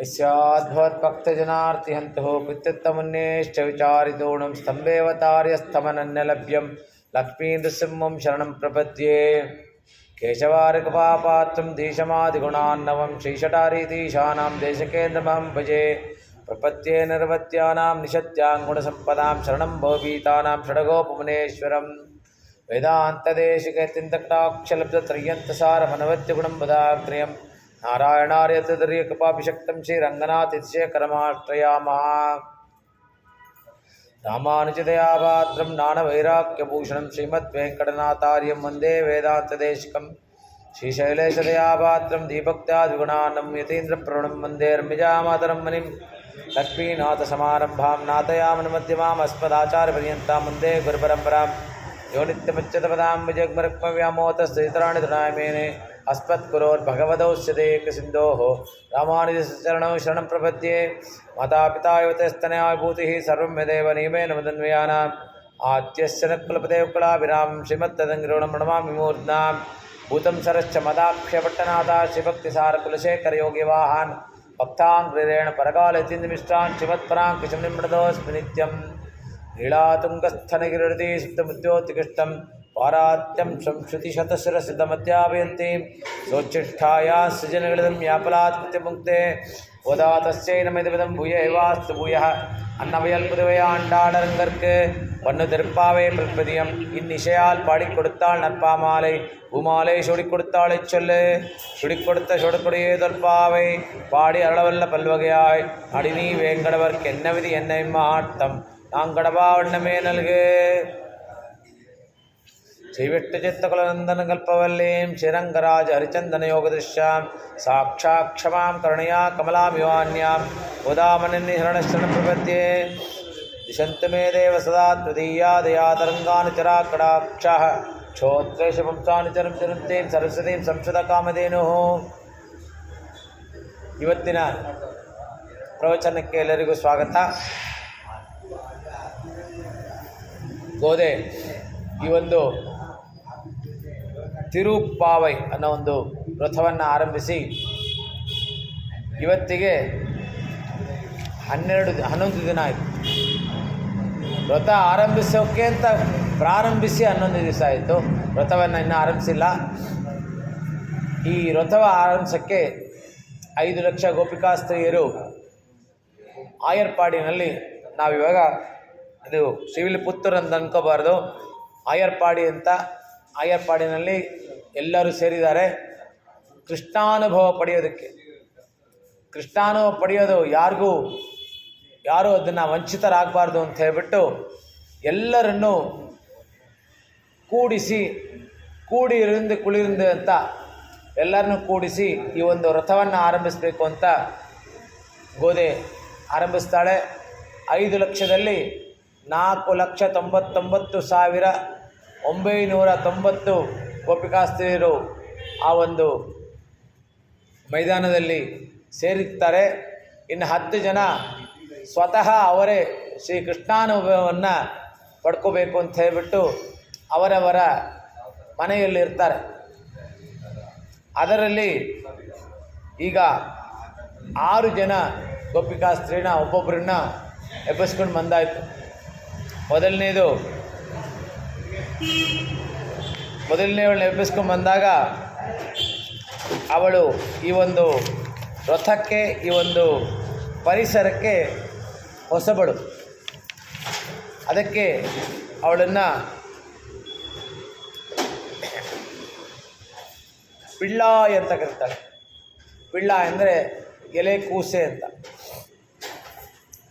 यस्याद्भवद्भक्तजनार्तिहन्तुः पित्युत्तमुन्नेश्च विचारितोणं स्तम्भेऽवतार्यस्तमनन्यलभ्यं लक्ष्मीनृसिंहं शरणं प्रपद्ये केशवार्कपापात्रं धीशमादिगुणान्नवं श्रीषटारीतीशानां देशकेन्द्रमहं भजे प्रपद्ये निर्वत्यानां निषत्यां गुणसम्पदां शरणं भवभीतानां षडगोपमुनेश्वरं वेदान्तदेशिकचिन्तकटाक्षलब्धत्रय्यन्तसारमनवद्यगुणं वदाग्र्यं नारायणार्यतदर्यकृपाभिषक्तं श्रीरङ्गनाथेत्यकरमाश्रयामः रामानुजदयापात्रं ज्ञानवैराग्यभूषणं श्रीमद्वेङ्कटनाथार्यं वन्दे वेदान्तदेशिकं श्रीशैलेशदयापात्रं दीभक्त्यादिगुणानं यतीन्द्रप्रवणं वन्दे रम्यजामातरं मुनिं लक्ष्मीनाथसमारम्भां नाथयामनुमध्यमाम् अस्मदाचार्यपर्यन्तां वन्दे गुरुपरम्परां यो नित्यमुच्यतपदां विजग्मरुक्मव्यामोहतस्थितराणि तृणायमेने अस्मत्कुरोर्भगवतोऽस्य देकसिन्धोः रामानुजचरणौ शरणं प्रपद्ये मातापिता युवतस्तनया विभूतिः सर्वं यदेव नियमेन मदन्वयानाम् आद्यस्य न कुलपतेः कुलाभिरामं श्रीमत्तदङ्गिरोणं प्रणमामि मूर्ध्नां भूतं सरश्च मदाक्षयपट्टनाथा श्रीभक्तिसारकुलशेखरयोगिवाहान् भक्ताङ्ग्रेण परकालयतीन्द्रमिष्टान् श्रीमत्पराङ्कुशं निम्नतोऽस्मि नित्यं लीलातुङ्गस्थनगिरिहृदि सिद्धमुद्योत्कृष्टं पारात्यं संश्रुतिशतशिरसिद्धमध्यापयन्तीं सोच्छिष्ठायाः सृजनगलितं यापलात् कृत्यमुक्ते उदातस्यै नमिदमिदं भूय एवास्तु भूयः அன்னவயல்புதுவையாண்டாளரங்கற்கு பொன்னு திருப்பாவை பிரபதியம் இந்நிசையால் பாடிக் கொடுத்தாள் நற்பாமாலை பூமாலை சுடிக் கொடுத்தாளை சொல்லு சுடிக் கொடுத்த சொடுக்குடையே தொல்பாவை பாடி அருளவல்ல பல்வகையாய் அடிநீ வேங்கடவர்க்கு என்ன விதி என்னை மாட்டம் நாங்கடவா வண்ணமே நல்கு श्रीविष्ट चित्तकुलनंदन कल्पवल्लीं श्रीरंगराज हरिचंदन योगदृश्यां साक्षात् क्षमां करुणया कमलामिवान्यां उदामनिर्हरणशरणं प्रपद्ये दिशन्तु मे देव सदा त्वदीया दया तरङ्गानुचराकटाक्षः क्षोत्रेशपुंसानि चरं चरन्तीं सरस्वतीं संस्कृतकामधेनुः ಇವತ್ತಿನ ಪ್ರವಚನಕ್ಕೆ ಎಲ್ಲರಿಗೂ ಸ್ವಾಗತ. ಗೋದೆ ಈ ಒಂದು ತಿರುಪಾವೈ ಅನ್ನೋ ಒಂದು ರಥವನ್ನು ಆರಂಭಿಸಿ ಇವತ್ತಿಗೆ 11 ದಿನ ಆಯಿತು. ವ್ರತ ಆರಂಭಿಸೋಕ್ಕೆ ಅಂತ ಪ್ರಾರಂಭಿಸಿ 11 ದಿವಸ ಆಯಿತು. ವ್ರತವನ್ನು ಇನ್ನೂ ಆರಂಭಿಸಿಲ್ಲ. ಈ ವ್ರತವ ಆರಂಭಿಸೋಕ್ಕೆ 5 ಲಕ್ಷ ಗೋಪಿಕಾ ಸ್ತ್ರೀಯರು ಆಯರ್ಪಾಡಿನಲ್ಲಿ ನಾವಿವಾಗ ಇದು ಶಿವಿಲಿಪುತ್ತೂರು ಅಂತ ಅನ್ಕೋಬಾರ್ದು, ಆಯರ್ಪಾಡಿ ಅಂತ. ಆಯರ್ಪಾಡಿನಲ್ಲಿ ಎಲ್ಲರೂ ಸೇರಿದ್ದಾರೆ ಕೃಷ್ಣಾನುಭವ ಪಡೆಯೋದಕ್ಕೆ. ಕೃಷ್ಣಾನುಭವ ಪಡೆಯೋದು ಯಾರೂ ಅದನ್ನು ವಂಚಿತರಾಗಬಾರ್ದು ಅಂತ ಹೇಳ್ಬಿಟ್ಟು ಎಲ್ಲರನ್ನೂ ಕೂಡಿರಿಂದ ಕುಳಿರಿಂದ ಅಂತ ಎಲ್ಲರನ್ನೂ ಕೂಡಿಸಿ ಈ ಒಂದು ರಥವನ್ನು ಆರಂಭಿಸಬೇಕು ಅಂತ ಗೋದೆ ಆರಂಭಿಸ್ತಾಳೆ. 5 ಲಕ್ಷದಲ್ಲಿ 4,99,990 ಗೋಪಿಕಾಸ್ತ್ರೀಯರು ಆ ಒಂದು ಮೈದಾನದಲ್ಲಿ ಸೇರಿರ್ತಾರೆ. ಇನ್ನು 10 ಜನ ಸ್ವತಃ ಅವರೇ ಶ್ರೀಕೃಷ್ಣಾನುಭವವನ್ನು ಪಡ್ಕೋಬೇಕು ಅಂತ ಹೇಳ್ಬಿಟ್ಟು ಅವರವರ ಮನೆಯಲ್ಲಿರ್ತಾರೆ. ಅದರಲ್ಲಿ ಈಗ 6 ಜನ ಗೋಪಿಕಾಸ್ತ್ರೀನ ಒಬ್ಬೊಬ್ಬರನ್ನ ಎಬ್ಬಿಸ್ಕೊಂಡು ಬಂದಾಯಿತು. ಮೊದಲನೇವಳನ್ನ ಎಬ್ಬಿಸ್ಕೊಂಡು ಬಂದಾಗ ಅವಳು ಈ ಒಂದು ರಥಕ್ಕೆ, ಈ ಒಂದು ಪರಿಸರಕ್ಕೆ ಹೊಸಬಳು. ಅದಕ್ಕೆ ಅವಳನ್ನು ಪಿಳ್ಳಾಯ್ ಅಂತ ಕರೀತಾಳೆ. ಪಿಳ್ಳ ಅಂದರೆ ಎಲೆ ಕೂಸೆ ಅಂತ.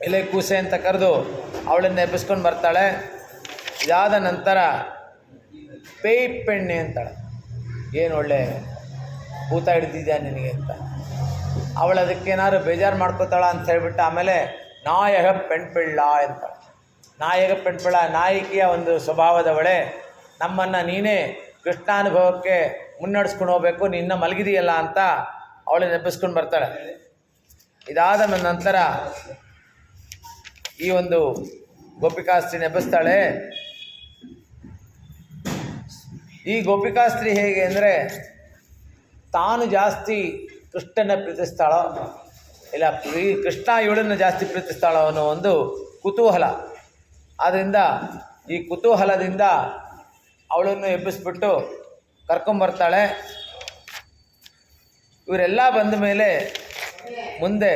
ಎಲೆ ಕೂಸೆ ಅಂತ ಕರೆದು ಅವಳನ್ನು ಎಬ್ಬಿಸ್ಕೊಂಡು ಬರ್ತಾಳೆ. ಇದಾದ ನಂತರ ಪೇಯ್ ಪೆಣ್ಣೆ ಅಂತಾಳೆ. ಏನು ಒಳ್ಳೆ ಭೂತ ಹಿಡಿದಿದ್ಯಾ ನಿನಗೆ ಅಂತ. ಅವಳು ಅದಕ್ಕೇನಾದ್ರು ಬೇಜಾರು ಮಾಡ್ಕೋತಾಳ ಅಂತ ಹೇಳ್ಬಿಟ್ಟು ಆಮೇಲೆ ನಾಯಕ ಪೆಣ್ಪಿಳ್ಳ ಅಂತಾಳೆ. ನಾಯಕ ಪೆಣ್ಪಿಳ್ಳ, ನಾಯಕಿಯ ಒಂದು ಸ್ವಭಾವದವಳೆ, ನಮ್ಮನ್ನು ನೀನೇ ಕೃಷ್ಣಾನುಭವಕ್ಕೆ ಮುನ್ನಡೆಸ್ಕೊಂಡು ಹೋಗಬೇಕು, ನಿನ್ನ ಮಲಗಿದೆಯಲ್ಲ ಅಂತ ಅವಳನ್ನು ಎಬ್ಬಿಸ್ಕೊಂಡು ಬರ್ತಾಳೆ. ಇದಾದ ನಂತರ ಈ ಒಂದು ಗೋಪಿಕಾಸ್ತ್ರೀನ ಎಬ್ಬಿಸ್ತಾಳೆ. ಈ ಗೋಪಿಕಾಸ್ತ್ರೀ ಹೇಗೆ ಅಂದರೆ ತಾನು ಜಾಸ್ತಿ ಕೃಷ್ಣನ ಪ್ರೀತಿಸ್ತಾಳೋ ಇಲ್ಲ ಈ ಕೃಷ್ಣ ಇವಳನ್ನು ಜಾಸ್ತಿ ಪ್ರೀತಿಸ್ತಾಳೋ ಅನ್ನೋ ಒಂದು ಕುತೂಹಲ. ಆದ್ದರಿಂದ ಈ ಕುತೂಹಲದಿಂದ ಅವಳನ್ನು ಎಬ್ಬಿಸ್ಬಿಟ್ಟು ಕರ್ಕೊಂಬರ್ತಾಳೆ. ಇವರೆಲ್ಲ ಬಂದ ಮೇಲೆ ಮುಂದೆ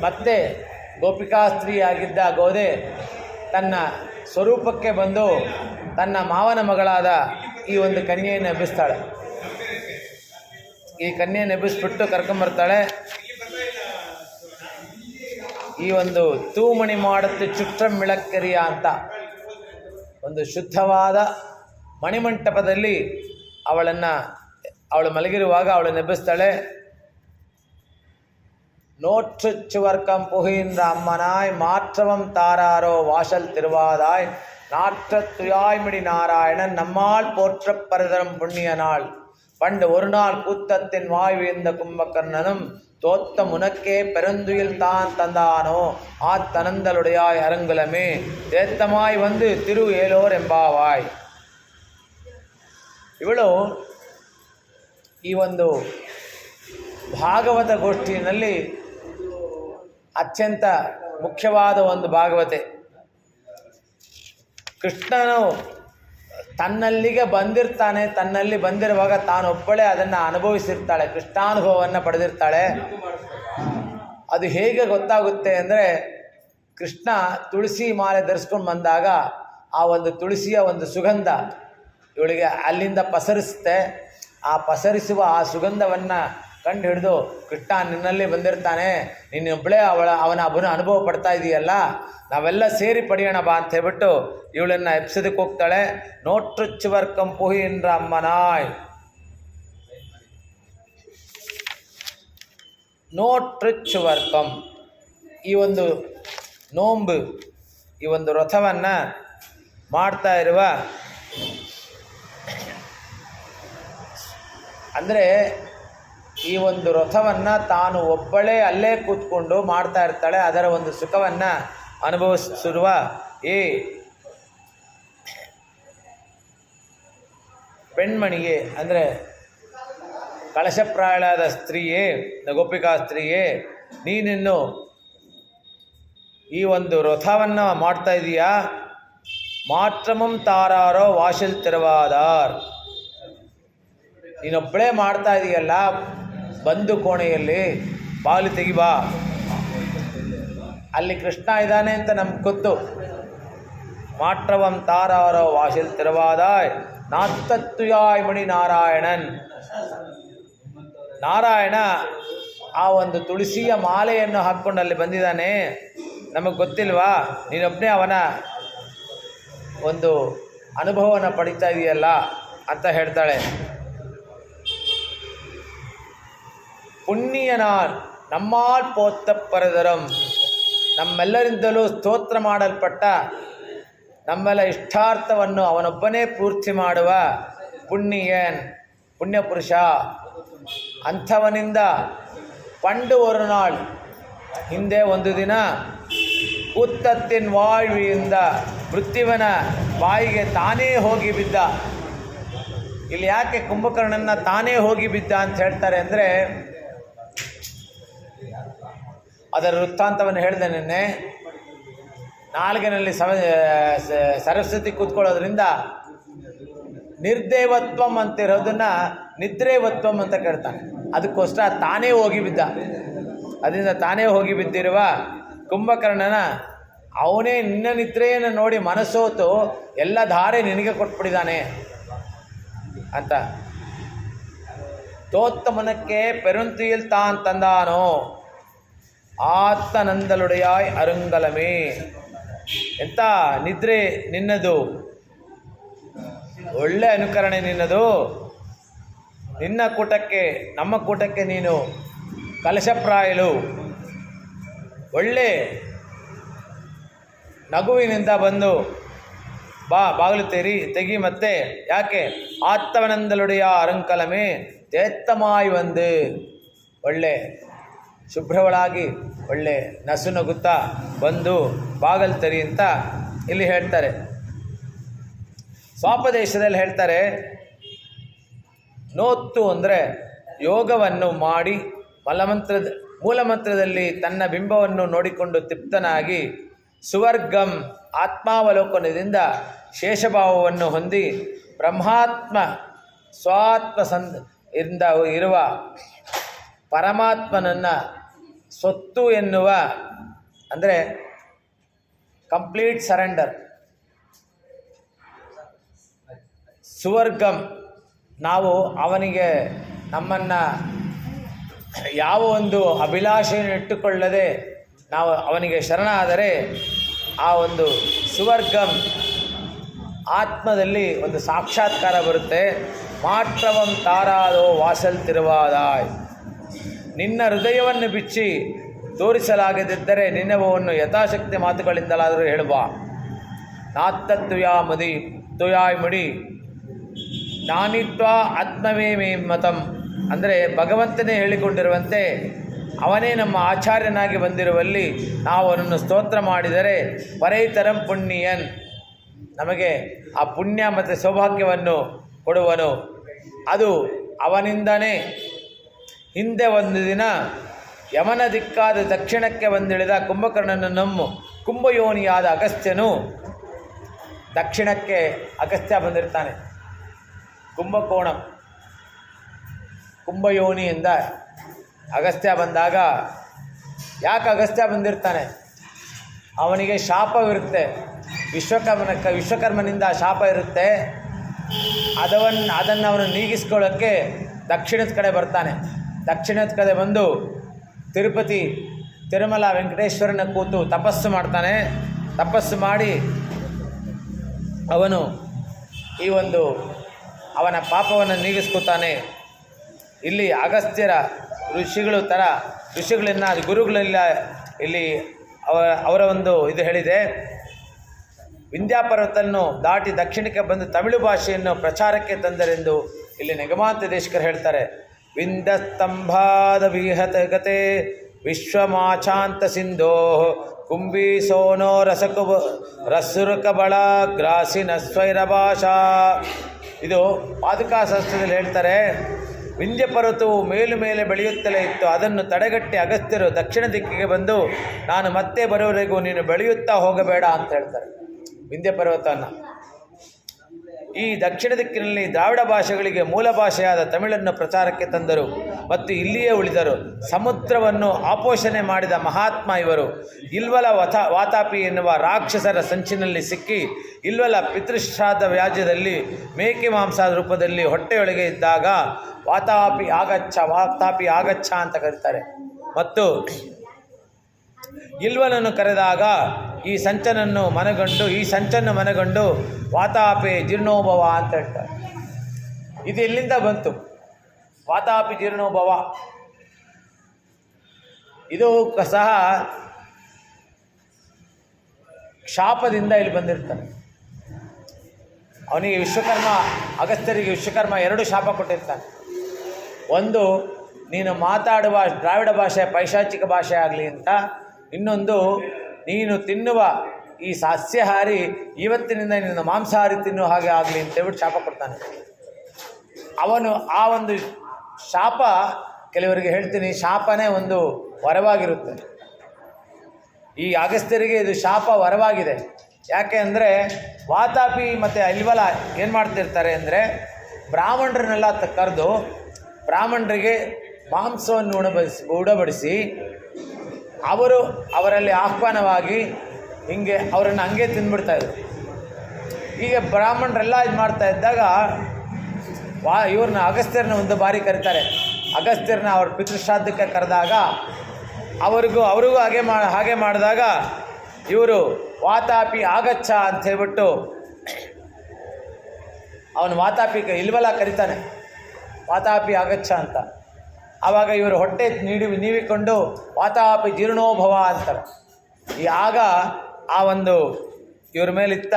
ಮತ್ತೆ ಗೋಪಿಕಾಸ್ತ್ರೀಯಾಗಿದ್ದ ಗೋದೆ ತನ್ನ ಸ್ವರೂಪಕ್ಕೆ ಬಂದು ತನ್ನ ಮಾವನ ಮಗಳಾದ ಈ ಒಂದು ಕನ್ಯೆಯನ್ನು ಎಬ್ಬಿಸ್ತಾಳೆ. ಈ ಕನ್ಯೆಯನ್ನು ಎಬ್ಬಿಸ್ಬಿಟ್ಟು ಕರ್ಕೊಂಬರ್ತಾಳೆ. ಈ ಒಂದು ತೂಮಣಿ ಮಾಡುತ್ತೆ ಚುಟ್ರಂ ಮಿಳಕ್ಕೆರಿಯ ಅಂತ ಒಂದು ಶುದ್ಧವಾದ ಮಣಿಮಂಟಪದಲ್ಲಿ ಅವಳು ಮಲಗಿರುವಾಗ ಅವಳನ್ನು ಎಬ್ಬಿಸ್ತಾಳೆ. நோற்றுச்சுவர்க்கம் புகின்ற அம்மனாய் மாற்றவம் தாராரோ வாசல் திருவாதாய் நாற்றத் துயாய்மிடி நாராயணன் நம்மால் போற்றப் பரதரம் புண்ணிய நாள் பண்டு ஒரு நாள் கூத்தத்தின் வாய் வீழ்ந்த கும்பகர்ணனும் தோத்த முனக்கே பெருந்துயில் தான் தந்தானோ ஆத்தனந்தலுடையாய் அருங்குலமே தேத்தமாய் வந்து திரு ஏலோர் ಎಂಬಾವಾಯ್. ಇವಳು ಈ ಒಂದು ಭಾಗವತ ಗೋಷ್ಠಿಯಲ್ಲಿ ಅತ್ಯಂತ ಮುಖ್ಯವಾದ ಒಂದು ಭಾಗವತೆ. ಕೃಷ್ಣನು ತನ್ನಲ್ಲಿಗೆ ಬಂದಿರ್ತಾನೆ. ತನ್ನಲ್ಲಿ ಬಂದಿರುವಾಗ ತಾನೊಬ್ಬಳೇ ಅದನ್ನು ಅನುಭವಿಸಿರ್ತಾಳೆ, ಕೃಷ್ಣಾನುಭವವನ್ನು ಪಡೆದಿರ್ತಾಳೆ. ಅದು ಹೇಗೆ ಗೊತ್ತಾಗುತ್ತೆ ಅಂದರೆ, ಕೃಷ್ಣ ತುಳಸಿ ಮಾಲೆ ಧರಿಸ್ಕೊಂಡು ಬಂದಾಗ ಆ ಒಂದು ತುಳಸಿಯ ಒಂದು ಸುಗಂಧ ಇವಳಿಗೆ ಅಲ್ಲಿಂದ ಪಸರಿಸುತ್ತೆ. ಆ ಪಸರಿಸುವ ಆ ಸುಗಂಧವನ್ನು ಕಂಡು ಹಿಡಿದು ಕೃಷ್ಣ ನಿನ್ನಲ್ಲಿ ಬಂದಿರ್ತಾನೆ, ನೀನೊಬ್ಬಳೇ ಅವನ ಅನುಭವ ಪಡ್ತಾ ಇದೆಯಲ್ಲ, ನಾವೆಲ್ಲ ಸೇರಿ ಪಡೆಯೋಣ ಬಾ ಅಂತ ಹೇಳ್ಬಿಟ್ಟು ಇವಳನ್ನು ಎಬ್ಸೋದಕ್ಕೆ ಹೋಗ್ತಾಳೆ. ನೋಟ್ರುಚ್ಚುವರ್ಕಂ ಪುಹಿನ್ರ ಅಮ್ಮನಾಯ್. ನೋಟ್ರುಚ್ಚುವರ್ಕಂ ಈ ಒಂದು ನೋಂಬು, ಈ ಒಂದು ವ್ರತವನ್ನು ಮಾಡ್ತಾ ಇರುವ, ಅಂದರೆ ಈ ಒಂದು ವ್ರತವನ್ನು ತಾನು ಒಬ್ಬಳೇ ಅಲ್ಲೇ ಕೂತ್ಕೊಂಡು ಮಾಡ್ತಾ ಇರ್ತಾಳೆ. ಅದರ ಒಂದು ಸುಖವನ್ನು ಅನುಭವಿಸಿರುವ ಈ ಪೆಣ್ಮಣಿಗೆ, ಅಂದರೆ ಕಳಶಪ್ರಾಯಳಾದ ಸ್ತ್ರೀಯೇ, ಗೋಪಿಕಾ ಸ್ತ್ರೀಯೇ, ನೀನಿನ್ನು ಈ ಒಂದು ವ್ರತವನ್ನು ಮಾಡ್ತಾ ಇದೀಯಾ. ಮಾತ್ರಮಂ ತಾರಾರೋ ವಾಶಲ್ ತಿರುವಾದಾರ್. ನೀನೊಬ್ಬಳೇ ಮಾಡ್ತಾ ಇದೀಯಲ್ಲ, ಬಂದು ಕೋಣೆಯಲ್ಲಿ ಬಾಗಿಲು ತೆಗಿಬಾ, ಅಲ್ಲಿ ಕೃಷ್ಣ ಇದ್ದಾನೆ ಅಂತ ನಮ್ಗೆ ಗೊತ್ತು. ಮಾತ್ರವಂ ತಾರಾರೋ ವಾಶಲ್ ತಿರುವಾದಾಯ್ ನಾತ್ತತ್ತುಯಾಯ್ ಮಣಿ ನಾರಾಯಣನ್. ನಾರಾಯಣ ಆ ಒಂದು ತುಳಸಿಯ ಮಾಲೆಯನ್ನು ಹಾಕ್ಕೊಂಡು ಅಲ್ಲಿ ಬಂದಿದ್ದಾನೆ, ನಮಗೆ ಗೊತ್ತಿಲ್ವಾ? ನೀನೊಬ್ಬನೇ ಅವನ ಒಂದು ಅನುಭವವನ್ನು ಪಡಿತಾ ಇದೆಯಲ್ಲ ಅಂತ ಹೇಳ್ತಾಳೆ. ಪುಣ್ಯ ನಾள் நம்மால் போத்த பரதரம். ನಮ್ಮೆಲ್ಲರಿಂದಲೂ ಸ್ತೋತ್ರ ಮಾಡಲ್ಪಟ್ಟ, ನಮ್ಮೆಲ್ಲ ಇಷ್ಟಾರ್ಥವನ್ನು ಅವನೊಬ್ಬನೇ ಪೂರ್ತಿ ಮಾಡುವ ಪುಣ್ಯನ್, ಪುಣ್ಯಪುರುಷ. ಅಂಥವನಿಂದ ಪಂಡು ಒಂದು ನಾள், ಹಿಂದೆ ಒಂದು ದಿನ, ಕೂತ್ತತ್ತಿನ ವಾಳ್ವಿಯಿಂದ ಮೃತ್ಯುವಿನ ಬಾಯಿಗೆ ತಾನೇ ಹೋಗಿ ಬಿದ್ದ. ಇಲ್ಲಿ ಯಾಕೆ ಕುಂಭಕರ್ಣನ ತಾನೇ ಹೋಗಿ ಬಿದ್ದ ಅಂತ ಹೇಳ್ತಾರೆ ಅಂದರೆ, ಅದರ ವೃತ್ತಾಂತವನ್ನು ಹೇಳಿದೆ ನಿನ್ನೆ. ನಾಲ್ಗಿನಲ್ಲಿ ಸರಸ್ವತಿ ಕೂತ್ಕೊಳ್ಳೋದ್ರಿಂದ ನಿರ್ದೇವತ್ವಂ ಅಂತಿರೋದನ್ನು ನಿದ್ರೇವತ್ವಂ ಅಂತ ಕೇಳ್ತಾನೆ. ಅದಕ್ಕೋಸ್ಕರ ತಾನೇ ಹೋಗಿ ಬಿದ್ದ. ಅದರಿಂದ ತಾನೇ ಹೋಗಿ ಬಿದ್ದಿರುವ ಕುಂಭಕರ್ಣನ ಅವನೇ ನಿನ್ನ ನಿದ್ರೆಯನ್ನು ನೋಡಿ ಮನಸ್ಸೋತು ಎಲ್ಲ ಧಾರೆ ನಿನಗೆ ಕೊಟ್ಬಿಟ್ಟಿದ್ದಾನೆ ಅಂತ. ತೋತ್ತ ಮನಕ್ಕೆ ಪೆರುಂತಿயில் ತಾನ್ ತಂದಾನೋ ಆತ್ತನಂದಲುಡೆಯಾಯ್ ಅರುಂಗಲಮೇ. ಎಂಥ ನಿದ್ರೆ ನಿನ್ನದು, ಒಳ್ಳೆ ಅನುಕರಣೆ ನಿನ್ನದು. ನಿನ್ನ ಕೂಟಕ್ಕೆ, ನಮ್ಮ ಕೂಟಕ್ಕೆ ನೀನು ಕಲಶಪ್ರಾಯಲು, ಒಳ್ಳೆ ನಗುವಿನಿಂದ ಬಂದು ಬಾಗಿಲು ತೆಗಿ. ಮತ್ತೆ ಯಾಕೆ? ಆತ್ತವನಂದಲುಡೆಯ ಅರುಂಕಲಮೇ ತೇತ್ತಮಾಯಿ ಒಂದು, ಒಳ್ಳೆ ಶುಭ್ರವಳಾಗಿ ಒಳ್ಳೆ ನಸುನಗುತ್ತಾ ಬಂದು ಬಾಗಲ್ ತೆರಿ ಅಂತ ಇಲ್ಲಿ ಹೇಳ್ತಾರೆ. ಸ್ವಾಪದೇಶದಲ್ಲಿ ಹೇಳ್ತಾರೆ, ನೋತ್ತು ಅಂದರೆ ಯೋಗವನ್ನು ಮಾಡಿ ಮೂಲಮಂತ್ರದಲ್ಲಿ ತನ್ನ ಬಿಂಬವನ್ನು ನೋಡಿಕೊಂಡು ತೃಪ್ತನಾಗಿ ಸುವರ್ಗಂ ಆತ್ಮಾವಲೋಕನದಿಂದ ಶೇಷಭಾವವನ್ನು ಹೊಂದಿ ಬ್ರಹ್ಮಾತ್ಮ ಇಂದ ಇರುವ ಪರಮಾತ್ಮನನ್ನು ಸ್ವತ್ತು ಎನ್ನುವ ಅಂದರೆ ಕಂಪ್ಲೀಟ್ ಸರೆಂಡರ್, ಸುವರ್ಗಂ ನಾವು ಅವನಿಗೆ ನಮ್ಮನ್ನು ಯಾವ ಒಂದು ಅಭಿಲಾಷೆಯನ್ನು ಇಟ್ಟುಕೊಳ್ಳದೆ ನಾವು ಅವನಿಗೆ ಶರಣಾದರೆ ಆ ಒಂದು ಸುವರ್ಗಂ ಆತ್ಮದಲ್ಲಿ ಒಂದು ಸಾಕ್ಷಾತ್ಕಾರ ಬರುತ್ತೆ. ಮಾತ್ರವಂ ತಾರಾದೋ ವಾಸಲ್ ತಿರುವಾದಾಯ್, ನಿನ್ನ ಹೃದಯವನ್ನು ಬಿಚ್ಚಿ ತೋರಿಸಲಾಗದಿದ್ದರೆ ನಿನ್ನವನ್ನು ಯಥಾಶಕ್ತಿ ಮಾತುಗಳಿಂದಲಾದರೂ ಹೇಳುವ. ತುಯಾಯ್ ಮುಡಿ ನಾನಿತ್ವ ಆತ್ಮವೇ ಮೇ ಮತಂ, ಅಂದರೆ ಭಗವಂತನೇ ಹೇಳಿಕೊಂಡಿರುವಂತೆ ಅವನೇ ನಮ್ಮ ಆಚಾರ್ಯನಾಗಿ ಬಂದಿರುವಲ್ಲಿ ನಾವು ಅವನನ್ನು ಸ್ತೋತ್ರ ಮಾಡಿದರೆ ಪರೈತರಂ ಪುಣ್ಯನ್, ನಮಗೆ ಆ ಪುಣ್ಯ ಮತ್ತು ಸೌಭಾಗ್ಯವನ್ನು ಕೊಡುವನು. ಅದು ಅವನಿಂದನೇ. ಹಿಂದೆ ಒಂದು ದಿನ ಯಮನ ದಿಕ್ಕಾದ ದಕ್ಷಿಣಕ್ಕೆ ಬಂದಿಳಿದ ಕುಂಭಕರ್ಣನನ್ನು ಕುಂಭಯೋನಿಯಾದ ಅಗಸ್ತ್ಯನು, ದಕ್ಷಿಣಕ್ಕೆ ಅಗಸ್ತ್ಯ ಬಂದಿರ್ತಾನೆ, ಕುಂಭಯೋನಿಯಿಂದ ಅಗಸ್ತ್ಯ ಬಂದಾಗ, ಯಾಕೆ ಅಗಸ್ತ್ಯ ಬಂದಿರ್ತಾನೆ? ಅವನಿಗೆ ಶಾಪವಿರುತ್ತೆ, ವಿಶ್ವಕರ್ಮನಿಂದ ಶಾಪ ಇರುತ್ತೆ. ಅದನ್ನು ಅವನು ನೀಗಿಸ್ಕೊಳ್ಳೋಕ್ಕೆ ದಕ್ಷಿಣದ ಕಡೆ ಬರ್ತಾನೆ. ದಕ್ಷಿಣದ ಕಡೆ ಬಂದು ತಿರುಮಲ ವೆಂಕಟೇಶ್ವರನ ಕೂತು ತಪಸ್ಸು ಮಾಡ್ತಾನೆ. ತಪಸ್ಸು ಮಾಡಿ ಅವನು ಈ ಒಂದು ಅವನ ಪಾಪವನ್ನು ನೀಗಿಸ್ಕೊತಾನೆ. ಇಲ್ಲಿ ಅಗಸ್ತ್ಯರ ಋಷಿಗಳನ್ನ ಗುರುಗಳೆಲ್ಲ ಇಲ್ಲಿ ಅವರ ಒಂದು ಇದು ಹೇಳಿದೆ. ವಿಂಧ್ಯಾಪರ್ವತನ್ನು ದಾಟಿ ದಕ್ಷಿಣಕ್ಕೆ ಬಂದು ತಮಿಳು ಭಾಷೆಯನ್ನು ಪ್ರಚಾರಕ್ಕೆ ತಂದರೆಂದು ಇಲ್ಲಿ ನಿಗಮಾಂತ ದೇಶಿಕರು ಹೇಳ್ತಾರೆ. ವಿಂಧ್ಯಸ್ತಂಭಾದ ವಿಹತಗತೆ ವಿಶ್ವಮಾಚಾಂತ ಸಿಂಧೋ ಕುಂಭಿ ಸೋನೋ ರಸುರಕಬಳ ಗ್ರಾಸಿನ ಸ್ವೈರ ಭಾಷಾ. ಇದು ಪಾದುಕಾಶಾಸ್ತ್ರದಲ್ಲಿ ಹೇಳ್ತಾರೆ. ವಿಂಧ್ಯ ಪರ್ವತವು ಮೇಲೆ ಬೆಳೆಯುತ್ತಲೇ ಇತ್ತು. ಅದನ್ನು ತಡೆಗಟ್ಟಿ ಅಗಸ್ತ್ಯರು ದಕ್ಷಿಣ ದಿಕ್ಕಿಗೆ ಬಂದು ನಾನು ಮತ್ತೆ ಬರೋವರೆಗೂ ನೀನು ಬೆಳೆಯುತ್ತಾ ಹೋಗಬೇಡ ಅಂತ ಹೇಳ್ತಾರೆ. ವಿಂಧ್ಯ ಪರ್ವತವನ್ನು ಈ ದಕ್ಷಿಣ ದಿಕ್ಕಿನಲ್ಲಿ ದ್ರಾವಿಡ ಭಾಷೆಗಳಿಗೆ ಮೂಲ ಭಾಷೆಯಾದ ತಮಿಳನ್ನು ಪ್ರಚಾರಕ್ಕೆ ತಂದರು ಮತ್ತು ಇಲ್ಲಿಯೇ ಉಳಿದರು. ಸಮುದ್ರವನ್ನು ಆಪೋಷಣೆ ಮಾಡಿದ ಮಹಾತ್ಮ ಇವರು. ಇಲ್ವಲ ವಾತಾಪಿ ಎನ್ನುವ ರಾಕ್ಷಸರ ಸಂಚಿನಲ್ಲಿ ಸಿಕ್ಕಿ ಇಲ್ವಲ ಪಿತೃಶ್ರಾದ್ದ ವ್ಯಾಜ್ಯದಲ್ಲಿ ಮೇಕೆ ಮಾಂಸದ ರೂಪದಲ್ಲಿ ಹೊಟ್ಟೆಯೊಳಗೆ ಇದ್ದಾಗ ವಾತಾಪಿ ಆಗಚ್ಚ ಅಂತ ಕರೀತಾರೆ. ಮತ್ತು ಇಲ್ವನನ್ನು ಕರೆದಾಗ ಈ ಸಂಚನ್ನು ಮನಗಂಡು ವಾತಾಪಿ ಜೀರ್ಣೋಭವ ಅಂತ ಹೇಳ್ತಾರೆ. ಇದು ಎಲ್ಲಿಂದ ಬಂತು? ವಾತಾಪಿ ಜೀರ್ಣೋಭವ ಇದು ಸಹ ಶಾಪದಿಂದ ಇಲ್ಲಿ ಬಂದಿರ್ತಾನೆ. ಅವನಿಗೆ ಅಗಸ್ತ್ಯರಿಗೆ ವಿಶ್ವಕರ್ಮ 2 ಶಾಪ ಕೊಟ್ಟಿರ್ತಾನೆ. ಒಂದು, ನೀನು ಮಾತಾಡುವ ದ್ರಾವಿಡ ಭಾಷೆ ಪೈಶಾಚಿಕ ಭಾಷೆ ಆಗಲಿ ಅಂತ. ಇನ್ನೊಂದು, ನೀನು ತಿನ್ನುವ ಈ ಸಸ್ಯಾಹಾರಿ ಇವತ್ತಿನಿಂದ ನೀನು ಮಾಂಸಾಹಾರಿ ತಿನ್ನುವ ಹಾಗೆ ಆಗಲಿ ಅಂತೇಳ್ಬಿಟ್ಟು ಶಾಪ ಕೊಡ್ತಾನೆ. ಅವನು ಆ ಒಂದು ಶಾಪ, ಕೆಲವರಿಗೆ ಹೇಳ್ತೀನಿ, ಶಾಪನೇ ಒಂದು ವರವಾಗಿರುತ್ತೆ. ಈ ಅಗಸ್ತ್ಯರಿಗೆ ಇದು ಶಾಪ ವರವಾಗಿದೆ. ಯಾಕೆ ಅಂದರೆ ವಾತಾಪಿ ಮತ್ತು ಇಲ್ವಲ ಏನು ಮಾಡ್ತಿರ್ತಾರೆ ಅಂದರೆ, ಬ್ರಾಹ್ಮಣರನ್ನೆಲ್ಲ ಕರೆದು ಬ್ರಾಹ್ಮಣರಿಗೆ ಮಾಂಸವನ್ನು ಉಣಬಡಿಸಿ ಅವರಲ್ಲಿ ಆಹ್ವಾನವಾಗಿ ಅವರನ್ನು ಹಂಗೆ ತಿಂದ್ಬಿಡ್ತಾಯಿದ್ರು. ಈಗ ಬ್ರಾಹ್ಮಣರೆಲ್ಲ ಇದು ಮಾಡ್ತಾ ಇದ್ದಾಗ ಇವ್ರನ್ನ ಅಗಸ್ತ್ಯರನ್ನ ಒಂದು ಬಾರಿ ಕರೀತಾರೆ. ಅಗಸ್ತ್ಯರನ್ನ ಅವ್ರ ಪಿತೃಶ್ರಾದ್ದಕ್ಕೆ ಕರೆದಾಗ ಅವ್ರಿಗೂ ಹಾಗೆ ಮಾಡಿದಾಗ ಇವರು ವಾತಾಪಿ ಆಗಚ್ಚ ಅಂತ ಹೇಳ್ಬಿಟ್ಟು ಅವನು ವಾತಾಪಿ ಇಲ್ವಲ್ಲ ಕರೀತಾನೆ, ವಾತಾಪಿ ಆಗಚ್ಚ ಅಂತ. ಆವಾಗ ಇವರು ಹೊಟ್ಟೆ ನೀವಿಕೊಂಡು ವಾತಾಪಿ ಜೀರ್ಣೋಭವ ಅಂತಾರೆ. ಆಗ ಆ ಒಂದು ಇವ್ರ ಮೇಲಿತ್ತ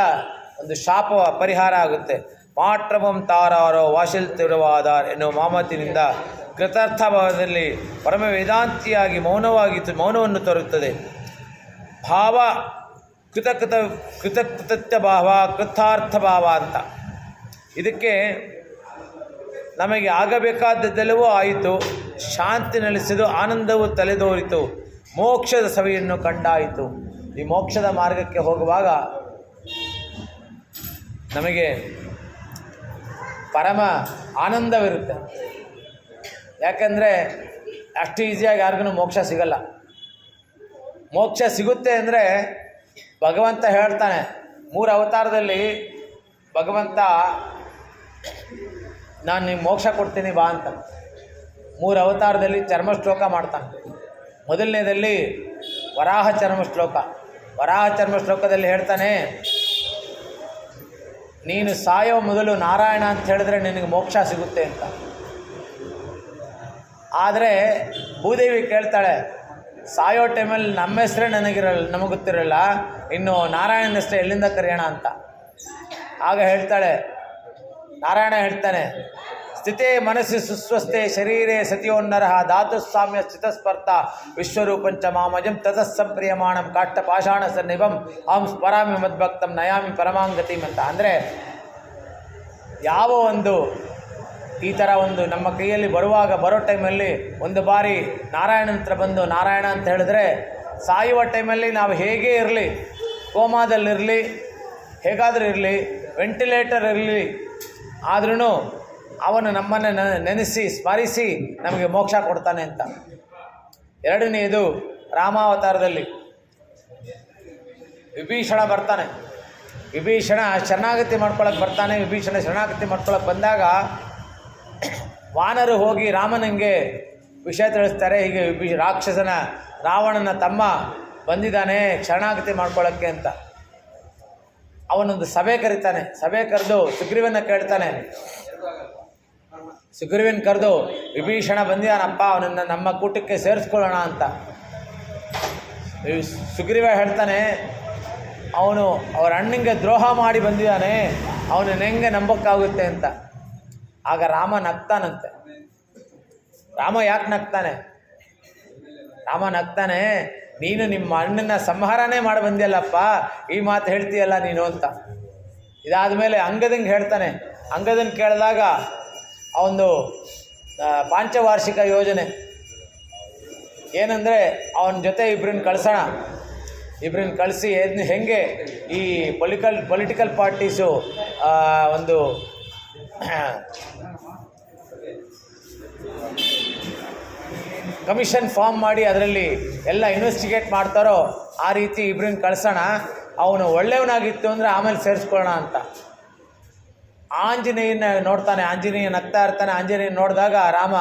ಒಂದು ಶಾಪ ಪರಿಹಾರ ಆಗುತ್ತೆ. ಮಾಟ್ರವಂ ತಾರಾರೋ ವಾಶಿಲ್ತಿರುವಾದಾರ್ ಎನ್ನುವ ಮಾಮತಿನಿಂದ ಕೃತಾರ್ಥ ಭಾವದಲ್ಲಿ ಪರಮ ವೇದಾಂತಿಯಾಗಿ ಮೌನವನ್ನು ತೋರುತ್ತದೆ. ಭಾವ ಕೃತಕೃತ್ಯ ಭಾವ ಕೃತಾರ್ಥ ಭಾವ ಅಂತ. ಇದಕ್ಕೆ ನಮಗೆ ಆಗಬೇಕಾದದ್ದೆಲ್ಲವೂ ಆಯಿತು. ಶಾಂತಿ ನೆಲೆಸಿದು, ಆನಂದವು ತಲೆದೋರಿತು, ಮೋಕ್ಷದ ಸವಿಯನ್ನು ಕಂಡಾಯಿತು. ಈ ಮೋಕ್ಷದ ಮಾರ್ಗಕ್ಕೆ ಹೋಗುವಾಗ ನಮಗೆ ಪರಮ ಆನಂದವಿರುತ್ತೆ. ಯಾಕೆಂದರೆ ಅಷ್ಟು ಈಸಿಯಾಗಿ ಯಾರಿಗೂ ಮೋಕ್ಷ ಸಿಗಲ್ಲ. ಮೋಕ್ಷ ಸಿಗುತ್ತೆ ಅಂದರೆ ಭಗವಂತ ಹೇಳ್ತಾನೆ, 3 ಅವತಾರದಲ್ಲಿ ಭಗವಂತ ನಾನು ನಿಮ್ಗೆ ಮೋಕ್ಷ ಕೊಡ್ತೀನಿ ಬಾ ಅಂತ 3 ಅವತಾರದಲ್ಲಿ ಚರ್ಮ ಶ್ಲೋಕ ಮಾಡ್ತಾನೆ. ಮೊದಲನೇದಲ್ಲಿ ವರಾಹ ಚರ್ಮ ಶ್ಲೋಕ. ವರಾಹ ಚರ್ಮ ಶ್ಲೋಕದಲ್ಲಿ ಹೇಳ್ತಾನೆ, ನೀನು ಸಾಯೋ ಮೊದಲು ನಾರಾಯಣ ಅಂತ ಹೇಳಿದ್ರೆ ನಿನಗೆ ಮೋಕ್ಷ ಸಿಗುತ್ತೆ ಅಂತ. ಆದರೆ ಭೂದೇವಿ ಕೇಳ್ತಾಳೆ, ಸಾಯೋ ಟೈಮಲ್ಲಿ ನಮ್ಮ ಹೆಸರೇ ನಮಗೆ ಗೊತ್ತಿರಲ್ಲ, ಇನ್ನು ನಾರಾಯಣನ ಹೆಸರು ಎಲ್ಲಿಂದ ಕರೆಯೋಣ ಅಂತ. ಆಗ ಹೇಳ್ತಾಳೆ, ನಾರಾಯಣ ಹೇಳ್ತಾನೆ, ಸ್ಥಿತೇ ಮನಸ್ಸಿ ಸುಸ್ವಸ್ಥೆ ಶರೀರೇ ಸತಿಯೋನ್ನರ ಧಾತು ಸಾಮ್ಯ ಸ್ಥಿತಸ್ಪರ್ಥ ವಿಶ್ವರೂಪಂಚ ಮಾಮಜಂ ತತಸ್ಸಂಪ್ರಿಯಮಾಣಂ ಕಾಷ್ಟ ಪಾಷಾಣ ಸನ್ನಿಭಂ ಅಹಂ ಸ್ಮರಾಮಿ ಮದ್ಭಕ್ತಂ ನಯಾಮಿ ಪರಮಾಂಗತಿಂ ಅಂತ. ಅಂದರೆ ಯಾವ ಒಂದು ಈ ಥರ ಒಂದು ನಮ್ಮ ಕೈಯಲ್ಲಿ ಬರೋ ಟೈಮಲ್ಲಿ ಒಂದು ಬಾರಿ ನಾರಾಯಣನ ಹತ್ರ ಬಂದು ನಾರಾಯಣ ಅಂತ ಹೇಳಿದ್ರೆ, ಸಾಯುವ ಟೈಮಲ್ಲಿ ನಾವು ಹೇಗೇ ಇರಲಿ, ಕೋಮಾದಲ್ಲಿರಲಿ, ಹೇಗಾದರೂ ಇರಲಿ, ವೆಂಟಿಲೇಟರ್ ಇರಲಿ, ಆದ್ರೂ ಅವನು ನಮ್ಮನ್ನು ನೆನೆಸಿ ಸ್ಮರಿಸಿ ನಮಗೆ ಮೋಕ್ಷ ಕೊಡ್ತಾನೆ ಅಂತ. ಎರಡನೆಯದು ರಾಮಾವತಾರದಲ್ಲಿ ವಿಭೀಷಣ ಬರ್ತಾನೆ. ವಿಭೀಷಣ ಶರಣಾಗತಿ ಮಾಡ್ಕೊಳಕ್ಕೆ ಬರ್ತಾನೆ. ವಿಭೀಷಣ ಶರಣಾಗತಿ ಮಾಡ್ಕೊಳಕ್ಕೆ ಬಂದಾಗ ವಾನರು ಹೋಗಿ ರಾಮನಿಗೆ ವಿಷಯ ತಿಳಿಸ್ತಾರೆ, ಹೀಗೆ ರಾಕ್ಷಸನ ರಾವಣನ ತಮ್ಮ ಬಂದಿದ್ದಾನೆ ಶರಣಾಗತಿ ಮಾಡ್ಕೊಳ್ಳೋಕ್ಕೆ ಅಂತ. ಅವನೊಂದು ಸಭೆ ಕರೀತಾನೆ. ಸಭೆ ಕರೆದು ಸುಗ್ರೀವನ ಕೇಳ್ತಾನೆ. ಸುಗ್ರೀವನ್ ಕರೆದು, ವಿಭೀಷಣ ಬಂದಿದ್ದಾನಪ್ಪ, ಅವನನ್ನು ನಮ್ಮ ಕೂಟಕ್ಕೆ ಸೇರಿಸ್ಕೊಳ್ಳೋಣ ಅಂತ. ಸುಗ್ರೀವ ಹೇಳ್ತಾನೆ, ಅವನು ಅವರ ಅಣ್ಣಂಗೆ ದ್ರೋಹ ಮಾಡಿ ಬಂದಿದ್ದಾನೆ, ಅವನನ್ನು ಹೆಂಗೆ ನಂಬಕ್ಕಾಗುತ್ತೆ ಅಂತ. ಆಗ ರಾಮ ನಗ್ತಾನಂತೆ. ರಾಮ ಯಾಕೆ ನಗ್ತಾನೆ? ರಾಮ ನಗ್ತಾನೆ, ನೀನು ನಿಮ್ಮ ಅಣ್ಣನ ಸಂಹಾರನೇ ಮಾಡಿ ಬಂದಿಯಲ್ಲಪ್ಪ, ಈ ಮಾತು ಹೇಳ್ತೀಯಲ್ಲ ನೀನು ಅಂತ. ಇದಾದ ಮೇಲೆ ಅಂಗದಂಗೆ ಹೇಳ್ತಾನೆ. ಅಂಗದನ್ನು ಕೇಳಿದಾಗ ಅವನು ಪಾಂಚವಾರ್ಷಿಕ ಯೋಜನೆ ಏನಂದರೆ, ಅವನ ಜೊತೆ ಇಬ್ಬರನ್ನ ಕಳಿಸೋಣ, ಇಬ್ಬರನ್ನ ಕಳಿಸಿ ಹೆಂಗೆ ಈ ಪೊಲಿಟಿಕಲ್ ಪಾರ್ಟೀಸು ಒಂದು ಕಮಿಷನ್ ಫಾರ್ಮ್ ಮಾಡಿ ಅದರಲ್ಲಿ ಎಲ್ಲ ಇನ್ವೆಸ್ಟಿಗೇಟ್ ಮಾಡ್ತಾರೋ ಆ ರೀತಿ ಇಬ್ಬರನ್ನ ಕಳ್ಸೋಣ, ಅವನು ಒಳ್ಳೆಯವನಾಗಿತ್ತು ಅಂದರೆ ಆಮೇಲೆ ಸೇರಿಸ್ಕೊಳ್ಳೋಣ ಅಂತ. ಆಂಜನೇಯನ ನೋಡ್ತಾನೆ. ಆಂಜನೇಯ ನಗ್ತಾ ಇರ್ತಾನೆ. ಆಂಜನೇಯ ನೋಡಿದಾಗ ರಾಮ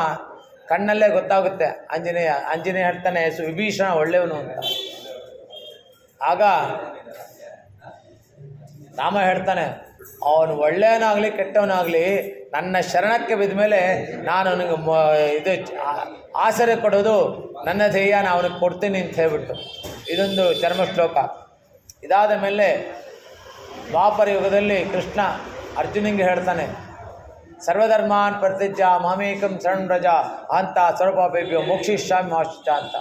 ಕಣ್ಣಲ್ಲೇ ಗೊತ್ತಾಗುತ್ತೆ. ಆಂಜನೇಯ ಹೇಳ್ತಾನೆ, ವಿಭೀಷಣ ಒಳ್ಳೆಯವನು ಅಂತ. ಆಗ ರಾಮ ಹೇಳ್ತಾನೆ, ಅವನು ಒಳ್ಳೆಯವನಾಗಲಿ ಕೆಟ್ಟವನಾಗಲಿ ನನ್ನ ಶರಣಕ್ಕೆ ಬಿದ್ದ ಮೇಲೆ ನಾನು ಅವನಿಗೆ ಇದು ಆಸರೆ ಕೊಡೋದು ನನ್ನ ಧ್ಯೇಯ, ನಾನು ಅವನಿಗೆ ಕೊಡ್ತೀನಿ ಅಂತ ಹೇಳ್ಬಿಟ್ಟು ಇದೊಂದು ಚರ್ಮ ಶ್ಲೋಕ. ಇದಾದ ಮೇಲೆ ದ್ವಾಪರ ಯುಗದಲ್ಲಿ ಕೃಷ್ಣ ಅರ್ಜುನಿಗೆ ಹೇಳ್ತಾನೆ, ಸರ್ವಧರ್ಮಾನ್ ಪರಿತ್ಯಜ್ಯ ಮಾಮೇಕಂ ಶರಣಂ ವ್ರಜ ಅಂತ ಸರ್ವಪಾಪೇಭ್ಯೋ ಮೋಕ್ಷಯಿಷ್ಯಾಮಿ ಮಾ ಶುಚ ಅಂತ.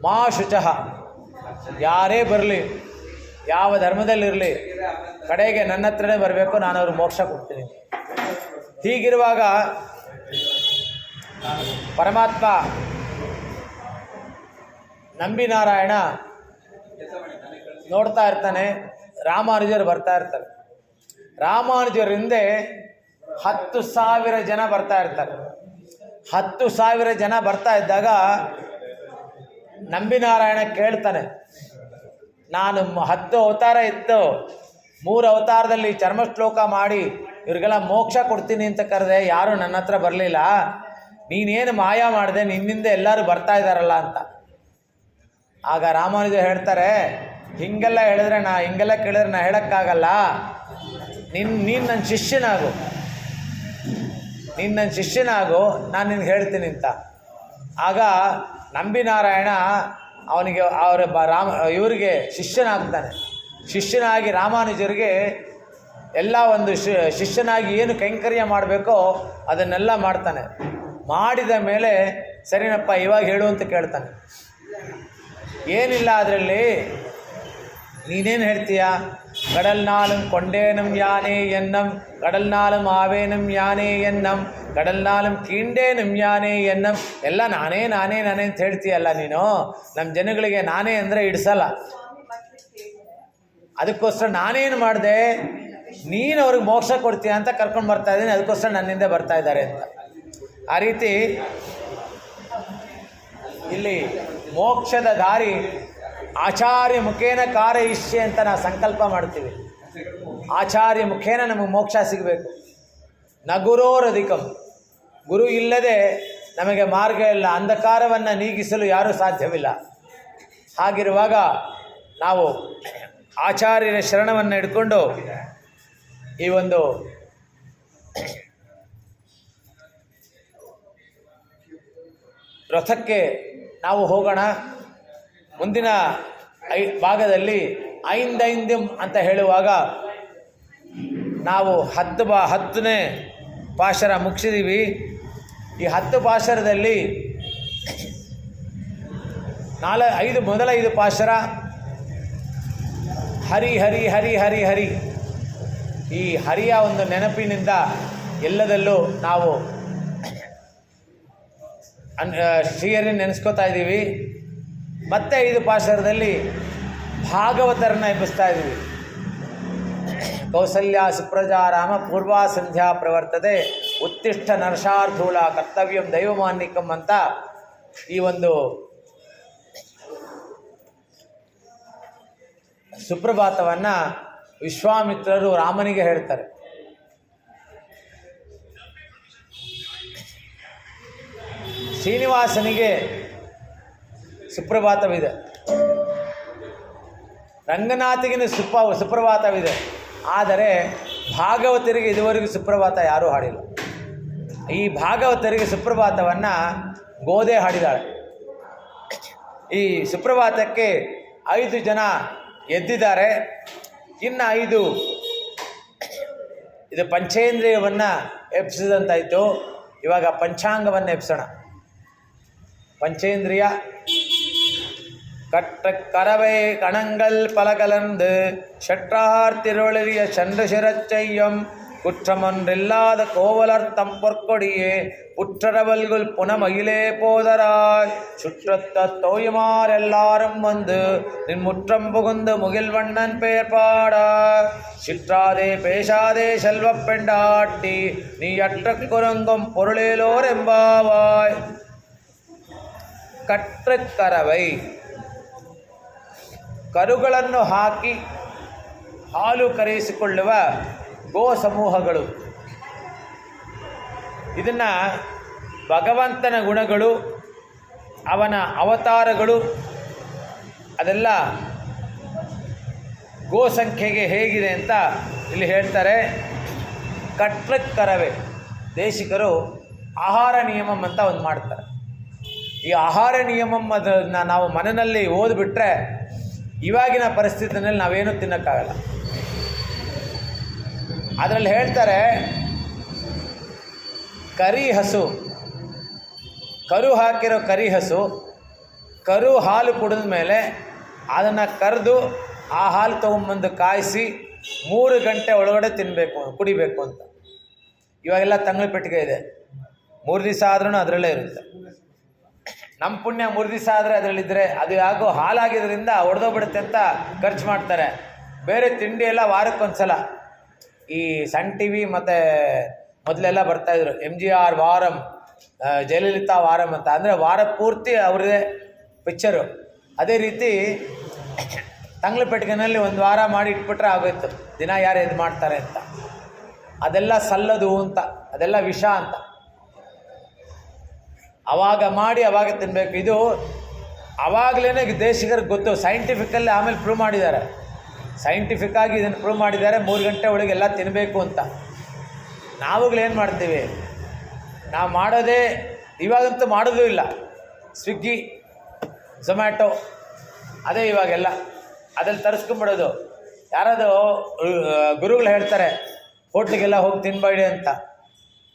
ಮಾ ಶುಚಃ, ಯಾರೇ ಬರಲಿ, ಯಾವ ಧರ್ಮದಲ್ಲಿರಲಿ, ಕಡೆಗೆ ನನ್ನ ಹತ್ರನೇ ಬರಬೇಕು, ನಾನು ಅವ್ರಿಗೆ ಮೋಕ್ಷ ಕೊಡ್ತೀನಿ. ಹೀಗಿರುವಾಗ ಪರಮಾತ್ಮ ನಂಬಿನಾರಾಯಣ ನೋಡ್ತಾ ಇರ್ತಾನೆ. ರಾಮಾನುಜರು ಬರ್ತಾ ಇರ್ತಾರೆ. ರಾಮಾನುಜರ ಹಿಂದೆ 10,000 ಜನ ಬರ್ತಾ ಇರ್ತಾರೆ. 10,000 ಜನ ಬರ್ತಾ ಇದ್ದಾಗ ನಂಬಿನಾರಾಯಣ ಕೇಳ್ತಾನೆ, ನಾನು 10 ಅವತಾರ ಇತ್ತು, 3 ಅವತಾರದಲ್ಲಿ ಚರ್ಮ ಶ್ಲೋಕ ಮಾಡಿ ಇವ್ರಿಗೆಲ್ಲ ಮೋಕ್ಷ ಕೊಡ್ತೀನಿ ಅಂತ ಕರೆದೆ, ಯಾರು ನನ್ನ ಹತ್ರ ಬರಲಿಲ್ಲ, ನೀನೇನು ಮಾಯ ಮಾಡಿದೆ, ನಿನ್ನಿಂದ ಎಲ್ಲರೂ ಬರ್ತಾ ಇದ್ದಾರಲ್ಲ ಅಂತ. ಆಗ ರಾಮಾನುಜ ಹೇಳ್ತಾರೆ, ಹಿಂಗೆಲ್ಲ ಕೇಳಿದ್ರೆ ನಾ ಹೇಳೋಕ್ಕಾಗಲ್ಲ, ನೀನು ನನ್ನ ಶಿಷ್ಯನಾಗು, ನಾನು ನಿನ್ಗೆ ಹೇಳ್ತೀನಿ ಅಂತ. ಆಗ ನಂಬಿನಾರಾಯಣ ಅವನಿಗೆ ಇವರಿಗೆ ಶಿಷ್ಯನಾಗ್ತಾನೆ. ಶಿಷ್ಯನಾಗಿ ರಾಮಾನುಜರಿಗೆ ಎಲ್ಲ ಒಂದು ಶಿಷ್ಯನಾಗಿ ಏನು ಕೈಂಕರ್ಯ ಮಾಡಬೇಕೋ ಅದನ್ನೆಲ್ಲ ಮಾಡ್ತಾನೆ. ಮಾಡಿದ ಮೇಲೆ ಸರಿನಪ್ಪ ಇವಾಗ ಹೇಳು ಅಂತ ಕೇಳ್ತಾನೆ. ಏನಿಲ್ಲ, ಅದರಲ್ಲಿ ನೀನೇನು ಹೇಳ್ತೀಯ? ಕಡಲ್ ನಾಲಂ ಕೊಂಡೇನಂ ಯಾನೇ ಎನ್ನಂ, ಕಡಲ್ ನಾಲಂ ಆವೇನಂ ಯಾನೇ ಎನ್ನಂ, ಕಡಲ್ ನಾಲಂ ಕೀಂಡೇನಂ ಯಾನೇ ಎನ್ನಂ. ಎಲ್ಲ ನಾನೇ ನಾನೇ ನಾನೇ ಅಂತ ಹೇಳ್ತೀಯಲ್ಲ ನೀನು. ನಮ್ಮ ಜನಗಳಿಗೆ ನಾನೇ ಅಂದರೆ ಇಡಿಸಲ್ಲ. ಅದಕ್ಕೋಸ್ಕರ ನಾನೇನು ಮಾಡಿದೆ, ನೀನು ಅವ್ರಿಗೆ ಮೋಕ್ಷ ಕೊಡ್ತೀಯ ಅಂತ ಕರ್ಕೊಂಡು ಬರ್ತಾ ಇದ್ದೀನಿ, ಅದಕ್ಕೋಸ್ಕರ ನನ್ನಿಂದ ಬರ್ತಾ ಇದ್ದಾರೆ ಅಂತ. ಆ ರೀತಿ ಇಲ್ಲಿ ಮೋಕ್ಷದ ದಾರಿ ಆಚಾರ್ಯ ಮುಖೇನ ಕಾರಯಿಷ್ಯೆ ಅಂತ ನಾವು ಸಂಕಲ್ಪ ಮಾಡ್ತೀವಿ. ಆಚಾರ್ಯ ಮುಖೇನ ನಮಗೆ ಮೋಕ್ಷ ಸಿಗಬೇಕು. ನ ಗುರೋರಧಿಕಂ, ಗುರು ಇಲ್ಲದೆ ನಮಗೆ ಮಾರ್ಗ ಇಲ್ಲ. ಅಂಧಕಾರವನ್ನು ನೀಗಿಸಲು ಯಾರೂ ಸಾಧ್ಯವಿಲ್ಲ. ಹಾಗಿರುವಾಗ ನಾವು ಆಚಾರ್ಯರ ಶರಣವನ್ನು ಹಿಡ್ಕೊಂಡು ಈ ಒಂದು ರಥಕ್ಕೆ ನಾವು ಹೋಗೋಣ. ಮುಂದಿನ ಭಾಗದಲ್ಲಿ ಐಂದೈಂದ್ಯಂ ಅಂತ ಹೇಳುವಾಗ ನಾವು 10ನೇ ಪಾಶರ ಮುಗಿಸಿದ್ದೀವಿ. ಈ 10 ಪಾಶರದಲ್ಲಿ 5 ಪಾಶರ ಹರಿ ಹರಿ ಹರಿ ಹರಿ ಹರಿ. ಈ ಹರಿಯ ಒಂದು ನೆನಪಿನಿಂದ ಎಲ್ಲದಲ್ಲೂ ನಾವು ಶ್ರೀಹರಿನ ನೆನೆಸ್ಕೋತಾ ಇದ್ದೀವಿ. ಮತ್ತೆ 5 ಪಾಶರದಲ್ಲಿ ಭಾಗವತರನ್ನ ಎಬ್ಬಿಸ್ತಾ ಇದ್ದೀವಿ. ಕೌಸಲ್ಯ ಸುಪ್ರಜಾ ರಾಮ ಪೂರ್ವಾ ಸಂಧ್ಯಾ ಪ್ರವರ್ತದೆ ಉತ್ತಿಷ್ಠ ನರಶಾರ್ಧೂಲ ಕರ್ತವ್ಯಂ ದೈವಮಾನ್ನಿಕಂ ಅಂತ ಈ ಒಂದು ಸುಪ್ರಭಾತವನ್ನು ವಿಶ್ವಾಮಿತ್ರರು ರಾಮನಿಗೆ ಹೇಳ್ತಾರೆ. ಶ್ರೀನಿವಾಸನಿಗೆ ಸುಪ್ರಭಾತವಿದೆ, ರಂಗನಾಥಿಗಿನ ಸುಪ್ರಭಾತವಿದೆ. ಆದರೆ ಭಾಗವತರಿಗೆ ಇದುವರೆಗೂ ಸುಪ್ರಭಾತ ಯಾರೂ ಹಾಡಿಲ್ಲ. ಈ ಭಾಗವತರಿಗೆ ಸುಪ್ರಭಾತವನ್ನು ಗೋದೆ ಹಾಡಿದಾಳೆ. ಈ ಸುಪ್ರಭಾತಕ್ಕೆ 5 ಜನ ಎದ್ದಿದ್ದಾರೆ. ಇನ್ನು 5 ಇದು ಪಂಚೇಂದ್ರಿಯವನ್ನು ಎಬ್ಸಿದಂತಾಯಿತು. ಇವಾಗ ಪಂಚಾಂಗವನ್ನು ಎಬ್ಸೋಣ. பஞ்சேந்திரிய கற்ற கரவை கணங்கள் பலகலந்து செற்றார் திருவழிய சென்று சிறச்செய்யும் குற்றமொன்றில்லாத கோவலர்த்தம் பொற்கொடியே புற்றரவல்குள் புனமகிலே போதராய் சுற்றத்த தோயுமார் எல்லாரும் வந்து நின் முற்றம் புகுந்து முகில்வண்ணன் பெயர் பாடா சிற்றாதே பேசாதே செல்வப் பெண்டாட்டி நீ அற்ற குரங்கும் பொருளேலோர் எம்பாவாய். ಕಟ್ಟಕರವೈ ಕರುಗಳನ್ನು ಹಾಕಿ ಹಾಲು ಕರೆಯಿಸಿಕೊಳ್ಳುವ ಗೋ ಸಮೂಹಗಳು. ಇದನ್ನು ಭಗವಂತನ ಗುಣಗಳು, ಅವನ ಅವತಾರಗಳು ಅದೆಲ್ಲ ಗೋ ಸಂಖ್ಯೆಗೆ ಹೇಗಿದೆ ಅಂತ ಇಲ್ಲಿ ಹೇಳ್ತಾರೆ. ಕಟ್ಟಕರವೇ ದೇಶಿಕರು ಆಹಾರ ನಿಯಮಂ ಅಂತ ಒಂದು ಮಾಡ್ತಾರೆ. ಈ ಆಹಾರ ನಿಯಮಂ ಅದನ್ನು ನಾವು ಮನೆಯಲ್ಲಿ ಓದ್ಬಿಟ್ರೆ ಇವಾಗಿನ ಪರಿಸ್ಥಿತಿನಲ್ಲಿ ನಾವೇನು ತಿನ್ನೋಕ್ಕಾಗಲ್ಲ. ಅದರಲ್ಲಿ ಹೇಳ್ತಾರೆ ಕರಿ ಹಸು, ಕರು ಹಾಕಿರೋ ಕರಿ ಹಸು ಕರು ಹಾಲು ಕುಡಿದ ಮೇಲೆ ಅದನ್ನು ಕರೆದು ಆ ಹಾಲು ತೊಗೊಂಬಂದು ಕಾಯಿಸಿ 3 ಗಂಟೆ ಒಳಗಡೆ ತಿನ್ನಬೇಕು, ಕುಡಿಬೇಕು ಅಂತ. ಇವಾಗೆಲ್ಲ ತಂಗ್ಳು ಪೆಟ್ಟಿಗೆ ಇದೆ, 3 ದಿವಸ ಆದ್ರೂ ಅದರಲ್ಲೇ ಇರುತ್ತೆ. ನಮ್ಮ ಪುಣ್ಯ 3 ದಿವಸ ಆದರೆ ಅದರಲ್ಲಿದ್ದರೆ ಅದು ಯಾಕೋ ಹಾಲಾಗಿದ್ದರಿಂದ ಒಡೆದೋಗ್ಬಿಡುತ್ತೆ ಅಂತ ಖರ್ಚು ಮಾಡ್ತಾರೆ. ಬೇರೆ ತಿಂಡಿ ಎಲ್ಲ ವಾರಕ್ಕೊಂದ್ಸಲ. ಈ ಸನ್ ಟಿ ವಿ ಮತ್ತು ಮೊದಲೆಲ್ಲ ಬರ್ತಾಯಿದ್ರು MGR ವಾರಂ, ಜಯಲಲಿತಾ ವಾರಂ ಅಂತ. ಅಂದರೆ ವಾರ ಪೂರ್ತಿ ಅವ್ರದ್ದೇ ಪಿಕ್ಚರು. ಅದೇ ರೀತಿ ತಂಗ್ಳು ಪೆಟ್ಟಿಗೆನಲ್ಲಿ 1 ವಾರ ಮಾಡಿ ಇಟ್ಬಿಟ್ರೆ ಆಗೋಯ್ತು, ದಿನ ಯಾರು ಇದು ಮಾಡ್ತಾರೆ ಅಂತ. ಅದೆಲ್ಲ ಸಲ್ಲದು ಅಂತ, ಅದೆಲ್ಲ ವಿಷ ಅಂತ. ಅವಾಗ ಮಾಡಿ ಅವಾಗ ತಿನ್ನಬೇಕು. ಇದು ಆವಾಗಲೇ ದೇಶಿಗರಿಗೆ ಗೊತ್ತು, ಸೈಂಟಿಫಿಕಲ್ಲಿ ಆಮೇಲೆ ಪ್ರೂವ್ ಮಾಡಿದ್ದಾರೆ. ಸೈಂಟಿಫಿಕ್ಕಾಗಿ ಇದನ್ನು ಪ್ರೂವ್ ಮಾಡಿದ್ದಾರೆ, 3 ಗಂಟೆ ಒಳಗೆ ಎಲ್ಲ ತಿನ್ನಬೇಕು ಅಂತ. ನಾವುಗಳೇನು ಮಾಡ್ತೀವಿ, ನಾವು ಮಾಡೋದೇ ಇವಾಗಂತೂ ಮಾಡೋದೂ ಇಲ್ಲ. ಸ್ವಿಗ್ಗಿ, ಝೊಮ್ಯಾಟೊ ಅದೇ ಇವಾಗೆಲ್ಲ ಅದ್ರಲ್ಲಿ ತರಿಸ್ಕೊಂಬಿಡೋದು. ಯಾರಾದರೂ ಗುರುಗಳು ಹೇಳ್ತಾರೆ ಹೋಟ್ಲಿಗೆಲ್ಲ ಹೋಗಿ ತಿನ್ಬೇಡಿ ಅಂತ.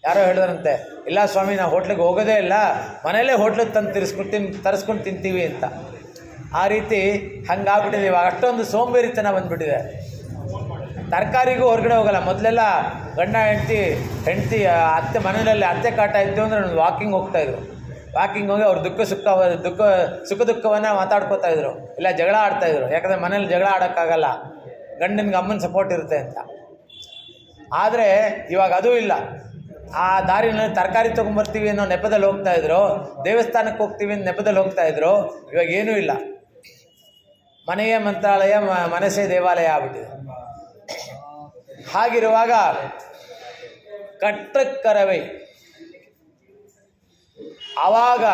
ಯಾರೋ ಹೇಳಿದ್ರಂತೆ, ಇಲ್ಲ ಸ್ವಾಮಿ ನಾವು ಹೋಟ್ಲಿಗೆ ಹೋಗೋದೇ ಇಲ್ಲ, ಮನೆಯಲ್ಲೇ ಹೋಟ್ಲಿಗೆ ತಂದು ತರಿಸ್ಕೊಂಡು ತಿಂತೀವಿ ಅಂತ. ಆ ರೀತಿ ಹಂಗಾಗ್ಬಿಟ್ಟಿದೆ. ಇವಾಗ ಅಷ್ಟೊಂದು ಸೋಂಬೇರಿತನ ಬಂದುಬಿಟ್ಟಿದೆ. ತರಕಾರಿಗೂ ಹೊರಗಡೆ ಹೋಗಲ್ಲ. ಮೊದಲೆಲ್ಲ ಗಂಡ ಹೆಂಡತಿ ಅತ್ತೆ ಮನೆಯಲ್ಲಿ ಅತ್ತೆ ಕಾಟ ಇದ್ದು ಅಂದರೆ ವಾಕಿಂಗ್ ಹೋಗ್ತಾಯಿದ್ರು. ವಾಕಿಂಗ್ ಹೋಗಿ ಅವ್ರು ಸುಖ ದುಃಖವನ್ನು ಮಾತಾಡ್ಕೋತಾಯಿದ್ರು, ಇಲ್ಲ ಜಗಳ ಆಡ್ತಾಯಿದ್ರು. ಯಾಕಂದರೆ ಮನೇಲಿ ಜಗಳ ಆಡೋಕ್ಕಾಗಲ್ಲ, ಗಂಡನಿಗೆ ಅಮ್ಮನ ಸಪೋರ್ಟ್ ಇರುತ್ತೆ ಅಂತ. ಆದರೆ ಇವಾಗ ಅದೂ ಇಲ್ಲ. ಆ ದಾರಿನಲ್ಲಿ ತರಕಾರಿ ತೊಗೊಂಬರ್ತೀವಿ ಅನ್ನೋ ನೆಪದಲ್ಲಿ ಹೋಗ್ತಾಯಿದ್ರು, ದೇವಸ್ಥಾನಕ್ಕೆ ಹೋಗ್ತೀವಿ ಅನ್ನೋ ನೆಪದಲ್ಲಿ ಹೋಗ್ತಾಯಿದ್ರು. ಇವಾಗ ಏನೂ ಇಲ್ಲ. ಮನೆಯೇ ಮಂತ್ರಾಲಯ, ಮನಸ್ಸೇ ದೇವಾಲಯ ಆಗ್ಬಿಟ್ಟಿದೆ. ಹಾಗಿರುವಾಗ ಕಟ್ಟಕ್ಕರವೈ, ಆವಾಗ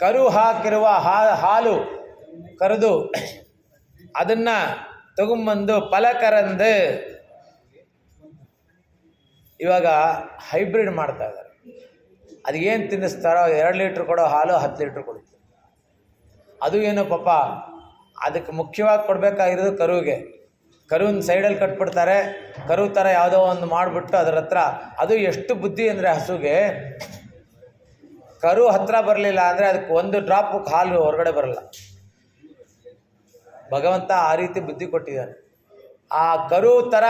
ಕರು ಹಾಕಿರುವ ಹಾಲು ಕರೆದು ಅದನ್ನು ತಗೊಂಬಂದು ಫಲಕರಂದು ಇವಾಗ ಹೈಬ್ರಿಡ್ ಮಾಡ್ತಾ ಇದ್ದಾರೆ. ಅದು ಏನು ತಿನ್ನಿಸ್ತಾರೋ 2 ಲೀಟ್ರ್ ಕೊಡೋ ಹಾಲು 10 ಲೀಟ್ರ್ ಕೊಡುತ್ತೆ. ಅದು ಏನು ಪಾಪ, ಅದಕ್ಕೆ ಮುಖ್ಯವಾಗಿ ಕೊಡಬೇಕಾಗಿರೋದು ಕರುವಿಗೆ. ಕರುವಿನ ಸೈಡಲ್ಲಿ ಕಟ್ಬಿಡ್ತಾರೆ. ಕರು ಥರ ಯಾವುದೋ ಒಂದು ಮಾಡಿಬಿಟ್ಟು ಅದರ ಹತ್ರ, ಅದು ಎಷ್ಟು ಬುದ್ಧಿ ಅಂದರೆ ಹಸುಗೆ, ಕರು ಹತ್ರ ಬರಲಿಲ್ಲ ಅಂದರೆ ಅದಕ್ಕೆ 1 ಡ್ರಾಪ್ ಹಾಲು ಹೊರಗಡೆ ಬರಲ್ಲ. ಭಗವಂತ ಆ ರೀತಿ ಬುದ್ಧಿ ಕೊಟ್ಟಿದ್ದಾನೆ. ಆ ಕರು ಥರ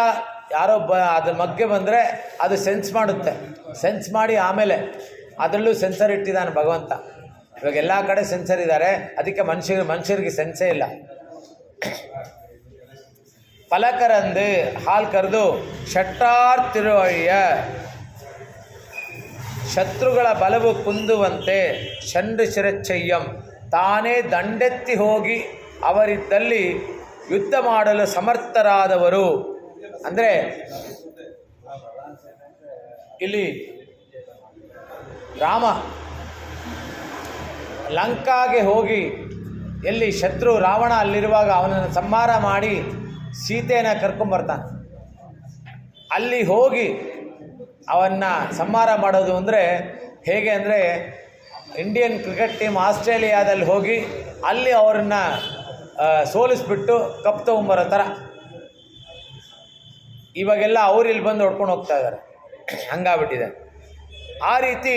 ಯಾರೋ ಅದ್ರ ಮಗ್ಗೆ ಬಂದರೆ ಅದು ಸೆನ್ಸ್ ಮಾಡುತ್ತೆ. ಸೆನ್ಸ್ ಮಾಡಿ ಆಮೇಲೆ ಅದರಲ್ಲೂ ಸೆನ್ಸರ್ ಇಟ್ಟಿದ್ದಾನೆ ಭಗವಂತ. ಇವಾಗ ಎಲ್ಲ ಕಡೆ ಸೆನ್ಸರ್ ಇದ್ದಾರೆ. ಅದಕ್ಕೆ ಮನುಷ್ಯರಿಗೆ ಸೆನ್ಸೇ ಇಲ್ಲ. ಫಲಕರಂದು ಹಾಲು ಕರೆದು ಶಟ್ಟಾರ್ತಿರುವಯ್ಯ, ಶತ್ರುಗಳ ಬಲವು ಕುಂದುವಂತೆ ಶಿರಚ್ಛಯ್ಯಂ, ತಾನೇ ದಂಡೆತ್ತಿ ಹೋಗಿ ಅವರಿದ್ದಲ್ಲಿ ಯುದ್ಧ ಮಾಡಲು ಸಮರ್ಥರಾದವರು. ಅಂದರೆ ಇಲ್ಲಿ ರಾಮ ಲಂಕಾಗೆ ಹೋಗಿ, ಎಲ್ಲಿ ಶತ್ರು ರಾವಣ ಅಲ್ಲಿರುವಾಗ ಅವನನ್ನು ಸಂಹಾರ ಮಾಡಿ ಸೀತೆಯನ್ನು ಕರ್ಕೊಂಬರ್ತಾನೆ. ಅಲ್ಲಿ ಹೋಗಿ ಅವನ್ನು ಸಂಹಾರ ಮಾಡೋದು ಅಂದರೆ ಹೇಗೆ ಅಂದರೆ, ಇಂಡಿಯನ್ ಕ್ರಿಕೆಟ್ ಟೀಮ್ ಆಸ್ಟ್ರೇಲಿಯಾದಲ್ಲಿ ಹೋಗಿ ಅಲ್ಲಿ ಅವ್ರನ್ನ ಸೋಲಿಸ್ಬಿಟ್ಟು ಕಪ್ ತೊಗೊಂಬರೋ ಥರ. ಇವಾಗೆಲ್ಲ ಅವ್ರು ಇಲ್ಲಿ ಬಂದು ಹೊಡ್ಕೊಂಡು ಹೋಗ್ತಾ ಇದ್ದಾರೆ. ಹಂಗಾಗ್ಬಿಟ್ಟಿದೆ. ಆ ರೀತಿ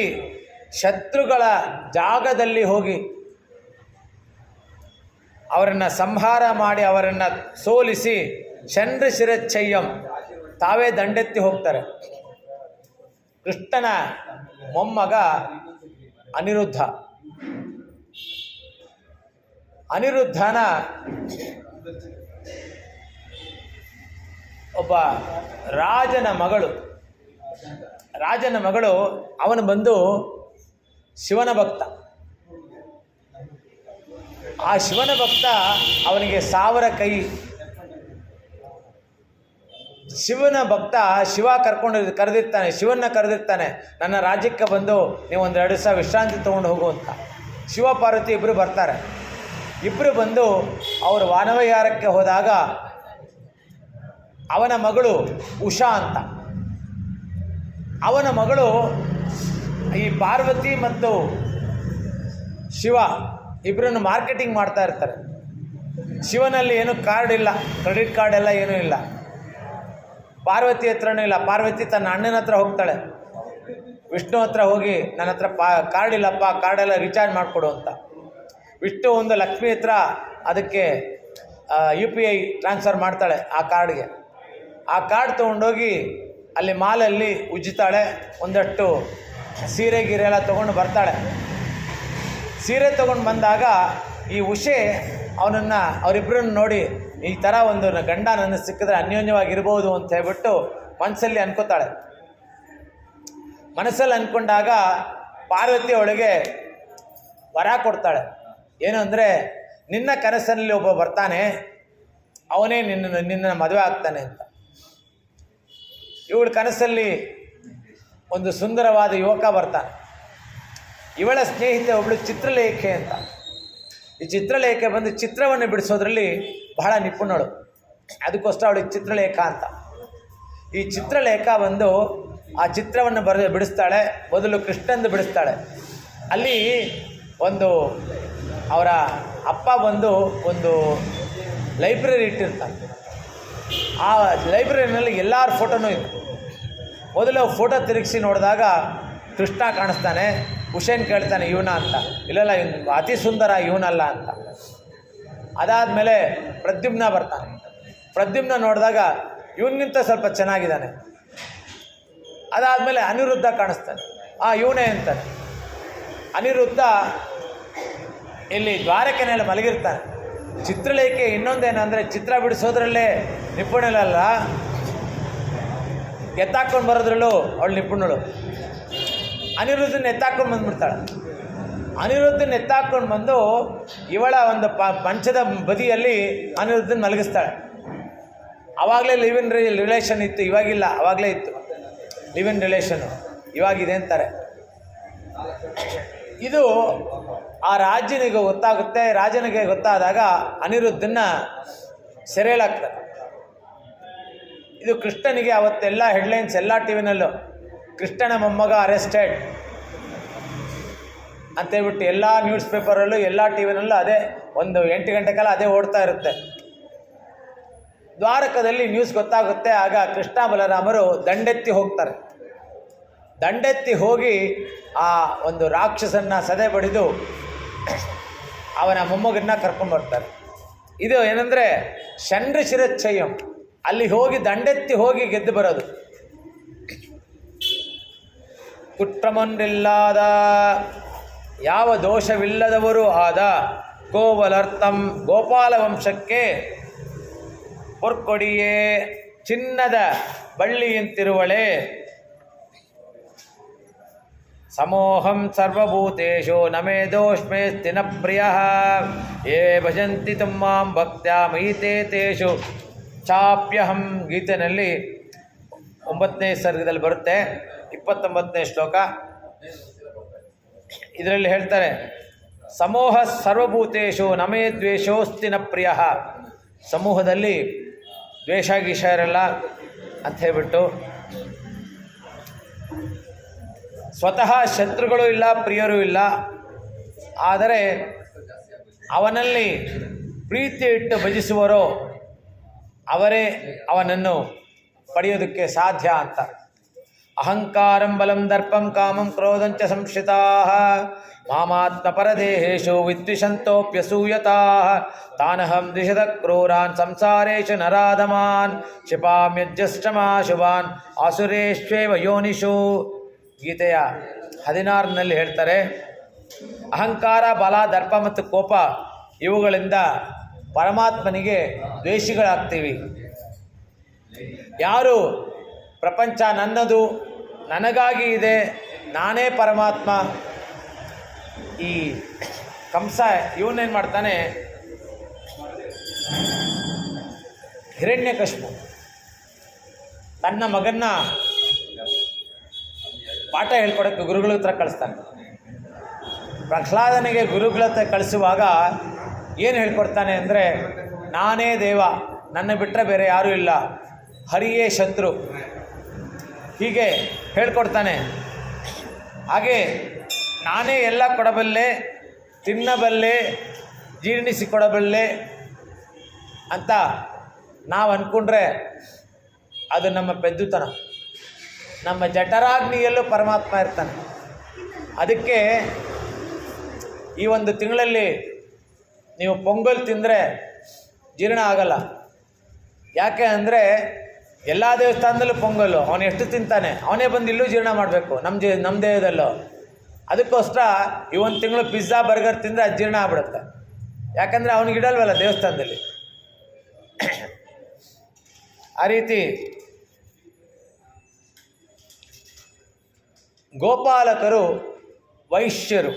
ಶತ್ರುಗಳ ಜಾಗದಲ್ಲಿ ಹೋಗಿ ಅವರನ್ನು ಸಂಹಾರ ಮಾಡಿ ಅವರನ್ನು ಸೋಲಿಸಿ ಶಿರಚ್ಛಯ್ಯಂ, ತಾವೇ ದಂಡೆತ್ತಿ ಹೋಗ್ತಾರೆ. ಕೃಷ್ಣನ ಮೊಮ್ಮಗ ಅನಿರುದ್ಧನ ಒಬ್ಬ ರಾಜನ ಮಗಳು. ಅವನು ಬಂದು ಶಿವನ ಭಕ್ತ. ಆ ಶಿವನ ಭಕ್ತ ಅವನಿಗೆ 1000 ಕೈ. ಶಿವನ ಭಕ್ತ ಶಿವ ಕರೆದಿರ್ತಾನೆ, ಶಿವನ್ನ ಕರೆದಿರ್ತಾನೆ, ನನ್ನ ರಾಜ್ಯಕ್ಕೆ ಬಂದು ನೀವು 1-2 ದಿವಸ ವಿಶ್ರಾಂತಿ ತೊಗೊಂಡು ಹೋಗು ಅಂತ. ಶಿವ ಪಾರ್ವತಿ ಇಬ್ಬರು ಬರ್ತಾರೆ. ಇಬ್ಬರು ಬಂದು ಅವರು ವಾನವಿಹಾರಕ್ಕೆ ಹೋದಾಗ ಅವನ ಮಗಳು ಉಷಾ ಅಂತ, ಅವನ ಮಗಳು ಈ ಪಾರ್ವತಿ ಮತ್ತು ಶಿವ ಇಬ್ಬರನ್ನು ಮಾರ್ಕೆಟಿಂಗ್ ಮಾಡ್ತಾ ಇರ್ತಾರೆ. ಶಿವನಲ್ಲಿ ಏನು ಕಾರ್ಡ್ ಇಲ್ಲ, ಕ್ರೆಡಿಟ್ ಕಾರ್ಡ್ ಎಲ್ಲ ಏನೂ ಇಲ್ಲ. ಪಾರ್ವತಿ ಹತ್ರನೂ ಇಲ್ಲ. ಪಾರ್ವತಿ ತನ್ನ ಅಣ್ಣನ ಹತ್ರ ಹೋಗ್ತಾಳೆ, ವಿಷ್ಣು ಹತ್ರ ಹೋಗಿ ನನ್ನ ಹತ್ರ ಕಾರ್ಡ್ ಇಲ್ಲಪ್ಪ, ಕಾರ್ಡೆಲ್ಲ ರೀಚಾರ್ಜ್ ಮಾಡಿಕೊಡು ಅಂತ. ವಿಷ್ಣು ಒಂದು ಲಕ್ಷ್ಮಿ ಹತ್ರ ಅದಕ್ಕೆ UPI ಟ್ರಾನ್ಸ್ಫರ್ ಮಾಡ್ತಾಳೆ ಆ ಕಾರ್ಡ್ಗೆ. ಆ ಕಾರ್ಡ್ ತೊಗೊಂಡೋಗಿ ಅಲ್ಲಿ ಮಾಲಲ್ಲಿ ಉಜ್ಜುತ್ತಾಳೆ. ಒಂದಷ್ಟು ಸೀರೆ ಗೀರೆ ಎಲ್ಲ ತೊಗೊಂಡು ಬರ್ತಾಳೆ. ಸೀರೆ ತೊಗೊಂಡು ಬಂದಾಗ ಈ ಉಷೆ ಅವರಿಬ್ಬರನ್ನು ನೋಡಿ, ಈ ಥರ ಒಂದು ಗಂಡ ನನ್ನ ಸಿಕ್ಕಿದ್ರೆ ಅನ್ಯೋನ್ಯವಾಗಿರ್ಬೋದು ಅಂತ ಹೇಳ್ಬಿಟ್ಟು ಮನಸ್ಸಲ್ಲಿ ಅನ್ಕೋತಾಳೆ. ಮನಸ್ಸಲ್ಲಿ ಅಂದ್ಕೊಂಡಾಗ ಪಾರ್ವತಿ ಅವಳಿಗೆ ವರ ಕೊಡ್ತಾಳೆ. ಏನು ಅಂದರೆ, ನಿನ್ನ ಕನಸಲ್ಲಿ ಒಬ್ಬ ಬರ್ತಾನೆ, ಅವನೇ ನಿನ್ನ ಮದುವೆ ಆಗ್ತಾನೆ ಅಂತ. ಇವಳ ಕನಸಲ್ಲಿ ಒಂದು ಸುಂದರವಾದ ಯುವಕ ಬರ್ತಾನೆ. ಇವಳ ಸ್ನೇಹಿತೆ ಒಬ್ಬಳು ಚಿತ್ರಲೇಖೆ ಅಂತ. ಈ ಚಿತ್ರಲೇಖೆ ಬಂದು ಚಿತ್ರವನ್ನು ಬಿಡಿಸೋದ್ರಲ್ಲಿ ಬಹಳ ನಿಪುಣಳು. ಅದಕ್ಕೋಸ್ಕರ ಅವಳಿಗೆ ಚಿತ್ರಲೇಖ ಅಂತ. ಈ ಚಿತ್ರಲೇಖ ಬಂದು ಆ ಚಿತ್ರವನ್ನು ಬಿಡಿಸ್ತಾಳೆ. ಮೊದಲು ಕೃಷ್ಣಂದು ಬಿಡಿಸ್ತಾಳೆ. ಅಲ್ಲಿ ಅವರ ಅಪ್ಪ ಬಂದು ಒಂದು ಲೈಬ್ರರಿ ಇಟ್ಟಿರ್ತಾನೆ. ಆ ಲೈಬ್ರರಿನಲ್ಲಿ ಎಲ್ಲರ ಫೋಟೋನೂ ಇದೆ. ಮೊದಲು ಫೋಟೋ ತಿರುಗಿಸಿ ನೋಡಿದಾಗ ಕೃಷ್ಣ ಕಾಣಿಸ್ತಾನೆ. ಹುಸೇನ್ ಕೇಳ್ತಾನೆ, ಇವನ ಅಂತ. ಇಲ್ಲ ಇವನು ಅತಿ ಸುಂದರ, ಇವನಲ್ಲ ಅಂತ. ಅದಾದಮೇಲೆ ಪ್ರದ್ಯುಮ್ನ ಬರ್ತಾನೆ. ಪ್ರದ್ಯುಮ್ನ ನೋಡಿದಾಗ ಇವನಿಗಿಂತ ಸ್ವಲ್ಪ ಚೆನ್ನಾಗಿದ್ದಾನೆ. ಅದಾದಮೇಲೆ ಅನಿರುದ್ಧ ಕಾಣಿಸ್ತಾನೆ. ಇವನೇ ಅಂತಾನೆ. ಅನಿರುದ್ಧ ಇಲ್ಲಿ ದ್ವಾರಕೆನೆಲ್ಲ ಮಲಗಿರ್ತಾನೆ. ಚಿತ್ರಲೇಖೆ ಇನ್ನೊಂದೇನೆಂದರೆ ಚಿತ್ರ ಬಿಡಿಸೋದ್ರಲ್ಲೇ ನಿಪುಣಳಲ್ಲ, ಎತ್ತಾಕೊಂಡು ಬರೋದ್ರಲ್ಲೂ ಅವಳು ನಿಪುಣಳು. ಅನಿರುದ್ಧನ ಎತ್ತಾಕೊಂಡು ಬಂದುಬಿಡ್ತಾಳೆ. ಅನಿರುದ್ಧನ ಎತ್ತಾಕೊಂಡು ಬಂದು ಇವಳ ಒಂದು ಮಂಚದ ಬದಿಯಲ್ಲಿ ಅನಿರುದ್ಧನ ಮಲಗಿಸ್ತಾಳೆ. ಆವಾಗಲೇ ಲಿವ್ ಇನ್ ರಿಲೇಷನ್ ಇತ್ತು, ಇವಾಗಿಲ್ಲ, ಆವಾಗಲೇ ಇತ್ತು ಲಿವ್ ಇನ್ ರಿಲೇಷನ್ನು, ಇವಾಗಿದೆ ಅಂತಾರೆ. ಇದು ಆ ರಾಜನಿಗೆ ಗೊತ್ತಾಗುತ್ತೆ. ರಾಜನಿಗೆ ಗೊತ್ತಾದಾಗ ಅನಿರುದ್ಧನ ಸೆರೆಯಲಾಗ್ತದೆ. ಇದು ಕೃಷ್ಣನಿಗೆ ಅವತ್ತೆಲ್ಲ ಹೆಡ್ಲೈನ್ಸ್ ಎಲ್ಲ ಟಿ ವಿನಲ್ಲೂ ಕೃಷ್ಣನ ಮೊಮ್ಮಗ ಅರೆಸ್ಟೆಡ್ ಅಂತೇಳ್ಬಿಟ್ಟು ಎಲ್ಲ ನ್ಯೂಸ್ ಪೇಪರಲ್ಲೂ ಎಲ್ಲ ಟಿ ವಿನಲ್ಲೂ ಅದೇ ಒಂದು 8 ಗಂಟೆ ಕಾಲ ಅದೇ ಓಡ್ತಾ ಇರುತ್ತೆ. ದ್ವಾರಕದಲ್ಲಿ ನ್ಯೂಸ್ ಗೊತ್ತಾಗುತ್ತೆ. ಆಗ ಕೃಷ್ಣ ಬಲರಾಮರು ದಂಡೆತ್ತಿ ಹೋಗ್ತಾರೆ. ದಂಡೆತ್ತಿ ಹೋಗಿ ಆ ಒಂದು ರಾಕ್ಷಸನ್ನ ಸದೆ ಬಡಿದು ಅವನ ಮೊಮ್ಮಗನ್ನ ಕರ್ಕೊಂಡ್ಬರ್ತಾರೆ. ಇದು ಏನಂದರೆ ಷಂಡ್ರ ಶಿರಚ್ಛಯಂ, ಅಲ್ಲಿ ಹೋಗಿ ದಂಡೆತ್ತಿ ಹೋಗಿ ಗೆದ್ದು ಬರೋದು. ಕುಟ್ರಮನ್ನಿಲ್ಲಾದ ಯಾವ ದೋಷವಿಲ್ಲದವರು ಆದ ಗೋವಲರ್ಥಂ ಗೋಪಾಲ ವಂಶಕ್ಕೆ ಪೊರ್ಕೊಡಿಯೇ ಚಿನ್ನದ ಬಳ್ಳಿಯಂತಿರುವಳೆ. ಸಮೋಹಂ ಸರ್ವಭೂತೇಷು ನಮೇ ದೋಷ್ಮೇ ಸ್ಥಿನ ಪ್ರಿಯ ಯೇ ಭಜಂತಿ ತುಮ್ಮಾಂ ಭಕ್ತ್ಯಾ ಮಯಿತೇ ತೇಷು ಚಾಪ್ಯಹಂ. ಗೀತೆಯಲ್ಲಿ 9ನೇ ಸರ್ಗದಲ್ಲಿ ಬರುತ್ತೆ, 29ನೇ ಶ್ಲೋಕ. ಇದರಲ್ಲಿ ಹೇಳ್ತಾರೆ, ಸಮೂಹ ಸರ್ವಭೂತೇಷು ನಮೇ ದ್ವೇಷೋಸ್ತಿ ನ ಪ್ರಿಯ. ಸಮೂಹದಲ್ಲಿ ದ್ವೇಷ ಗೀಷ ಇರಲ್ಲ ಅಂತ ಹೇಳ್ಬಿಟ್ಟು, ಸ್ವತಃ ಶತ್ರುಗಳು ಇಲ್ಲ, ಪ್ರಿಯರು ಇಲ್ಲ, ಆದರೆ ಅವನಲ್ಲಿ ಪ್ರೀತಿ ಇಟ್ಟು ಭಜಿಸುವರೋ ಅವರೇ ಅವನನ್ನು ಪಡೆಯೋದಕ್ಕೆ ಸಾಧ್ಯ ಅಂತ. ಅಹಂಕಾರಂ ಬಲಂ ದರ್ಪಂ ಕಾಮಂ ಕ್ರೋಧಂಚ ಸಂಶ್ರಿತಾ ಮಾಮಾತ್ಮ ಪರದೇಹೇಶು ವಿದ್ವಿಷಂತೋಪ್ಯಸೂಯತಾಃ ತಾನಹಂ ದ್ವಿಷದ ಕ್ರೂರಾನ್ ಸಂಸಾರೇಶು ನರಾಧಮಾನ್ ಕ್ಷಿಪಾಮ್ಯಜ್ಯಷ್ಟಮಾಶುಭಾನ್ ಆಸುರೇಶ್ವೇವ ಯೋನಿಷು. ಗೀತೆಯ 16ರಲ್ಲಿ ಹೇಳ್ತಾರೆ, ಅಹಂಕಾರ, ಬಲ, ದರ್ಪ ಮತ್ತು ಕೋಪ ಇವುಗಳಿಂದ ಪರಮಾತ್ಮನಿಗೆ ದ್ವೇಷಿಗಳಾಗ್ತೀವಿ. ಯಾರು ಪ್ರಪಂಚ ನನ್ನದು, ನನಗಾಗಿ ಇದೆ, ನಾನೇ ಪರಮಾತ್ಮ, ಈ ಕಂಸ ಇವನೇನು ಮಾಡ್ತಾನೆ, ಹಿರಣ್ಯಕಶಿಪು ತನ್ನ ಮಗನ್ನ ಪಾಠ ಹೇಳ್ಕೊಡೋಕ್ಕೆ ಗುರುಗಳ ಹತ್ರ ಕಳಿಸ್ತಾನೆ. ಪ್ರಹ್ಲಾದನಿಗೆ ಗುರುಗಳ ಹತ್ರ ಕಳಿಸುವಾಗ ಏನು ಹೇಳ್ಕೊಡ್ತಾನೆ ಅಂದರೆ, ನಾನೇ ದೇವ, ನನ್ನ ಬಿಟ್ಟರೆ ಬೇರೆ ಯಾರೂ ಇಲ್ಲ, ಹರಿಯೇ ಶತ್ರು, ಹೀಗೆ ಹೇಳ್ಕೊಡ್ತಾನೆ. ಹಾಗೆ ನಾನೇ ಎಲ್ಲ ಕೊಡಬಲ್ಲೆ, ತಿನ್ನಬಲ್ಲೆ, ಜೀರ್ಣಿಸಿಕೊಡಬಲ್ಲೆ ಅಂತ ನಾವು ಅಂದ್ಕೊಂಡ್ರೆ ಅದು ನಮ್ಮ ಪೆದ್ದುತನ. ನಮ್ಮ ಜಠರಾಗ್ನಿಯಲ್ಲೂ ಪರಮಾತ್ಮ ಇರ್ತಾನೆ. ಅದಕ್ಕೆ ಈ ಒಂದು ತಿಂಗಳಲ್ಲಿ ನೀವು ಪೊಂಗಲ್ ತಿಂದರೆ ಜೀರ್ಣ ಆಗಲ್ಲ. ಯಾಕೆ ಅಂದರೆ ಎಲ್ಲ ದೇವಸ್ಥಾನದಲ್ಲೂ ಪೊಂಗಲ್ಲು, ಅವನು ಎಷ್ಟು ತಿಂತಾನೆ ಅವನೇ ಬಂದು ಇಲ್ಲೂ ಜೀರ್ಣ ಮಾಡಬೇಕು, ನಮ್ಮ ದೇಹದಲ್ಲೂ. ಅದಕ್ಕೋಸ್ಕರ ಈ ಒಂದು ತಿಂಗಳು ಪಿಜ್ಜಾ ಬರ್ಗರ್ ತಿಂದರೆ ಅದು ಜೀರ್ಣ ಆಗ್ಬಿಡುತ್ತೆ. ಯಾಕಂದರೆ ಅವನಿಗಿಡಲ್ವಲ್ಲ ದೇವಸ್ಥಾನದಲ್ಲಿ. ಆ ರೀತಿ ಗೋಪಾಲಕರು ವೈಶ್ಯರು.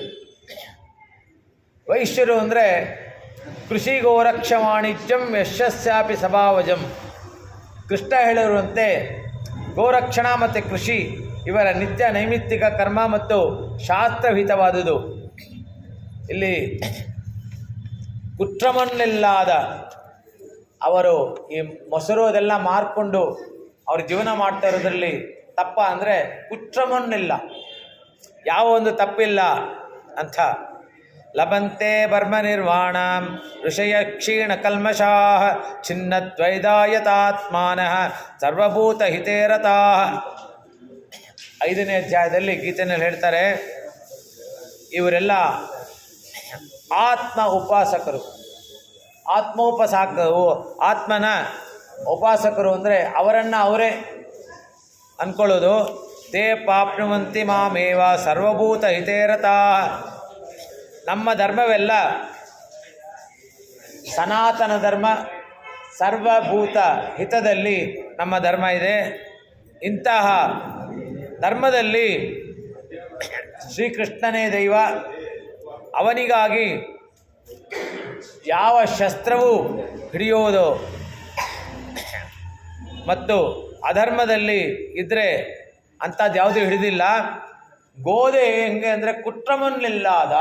ವೈಶ್ಯರು ಅಂದರೆ ಕೃಷಿ ಗೋರಕ್ಷ ವಾಣಿಜ್ಯಂ ಯಶಸ್ಯಾಪಿ ಸ್ವಭಾವಜಂ. ಕೃಷ್ಣ ಹೇಳಿರುವಂತೆ ಗೋರಕ್ಷಣಾ ಮತ್ತು ಕೃಷಿ ಇವರ ನಿತ್ಯ ನೈಮಿತ್ತಿಕ ಕರ್ಮ ಮತ್ತು ಶಾಸ್ತ್ರಹಿತವಾದುದು. ಇಲ್ಲಿ ಕುಟ್ರಮನ್ನಿಲ್ಲಾದ ಅವರು ಈ ಮೊಸರು ಅದೆಲ್ಲ ಮಾರ್ಕೊಂಡು ಅವ್ರ ಜೀವನ ಮಾಡ್ತಾ ಇರೋದ್ರಲ್ಲಿ ತಪ್ಪ ಅಂದರೆ ಕುಟ್ರಮನ್ನಿಲ್ಲ, ಯಾವ ಒಂದು ತಪ್ಪಿಲ್ಲ ಅಂತ. ಲಭಂತೆ ಬರ್ಮ ನಿರ್ವಾಣ ಋಷಯ ಕ್ಷೀಣ ಕಲ್ಮಷಾಃ ಛಿನ್ನದ್ವೈದಾಯತಾತ್ಮಾನಃ ಸರ್ವಭೂತ ಹಿತೇರತಾಃ. 5ನೇ ಅಧ್ಯಾಯದಲ್ಲಿ ಗೀತೆಯಲ್ಲಿ ಹೇಳ್ತಾರೆ, ಇವರೆಲ್ಲ ಆತ್ಮ ಉಪಾಸಕರು. ಆತ್ಮನ ಉಪಾಸಕರು ಅಂದರೆ ಅವರನ್ನು ಅವರೇ ಅಂದ್ಕೊಳ್ಳೋದು. ತೇ ಪಾಪ್ನುವಂತಿ ಮಾಮೇವ ಸರ್ವಭೂತ ಹಿತೇರತಾ. ನಮ್ಮ ಧರ್ಮವೆಲ್ಲ ಸನಾತನ ಧರ್ಮ, ಸರ್ವಭೂತ ಹಿತದಲ್ಲಿ ನಮ್ಮ ಧರ್ಮ ಇದೆ. ಇಂತಹ ಧರ್ಮದಲ್ಲಿ ಶ್ರೀಕೃಷ್ಣನೇ ದೈವ. ಅವನಿಗಾಗಿ ಯಾವ ಶಸ್ತ್ರವೂ ಹಿಡಿಯುವುದು ಮತ್ತು ಅಧರ್ಮದಲ್ಲಿ ಇದ್ದರೆ ಅಂಥದ್ದು ಯಾವುದೂ ಹಿಡಿದಿಲ್ಲ. ಗೋದೆ ಹೆಂಗೆ ಅಂದರೆ ಕುಟ್ರಮನ್ನಿಲ್ಲಾದ,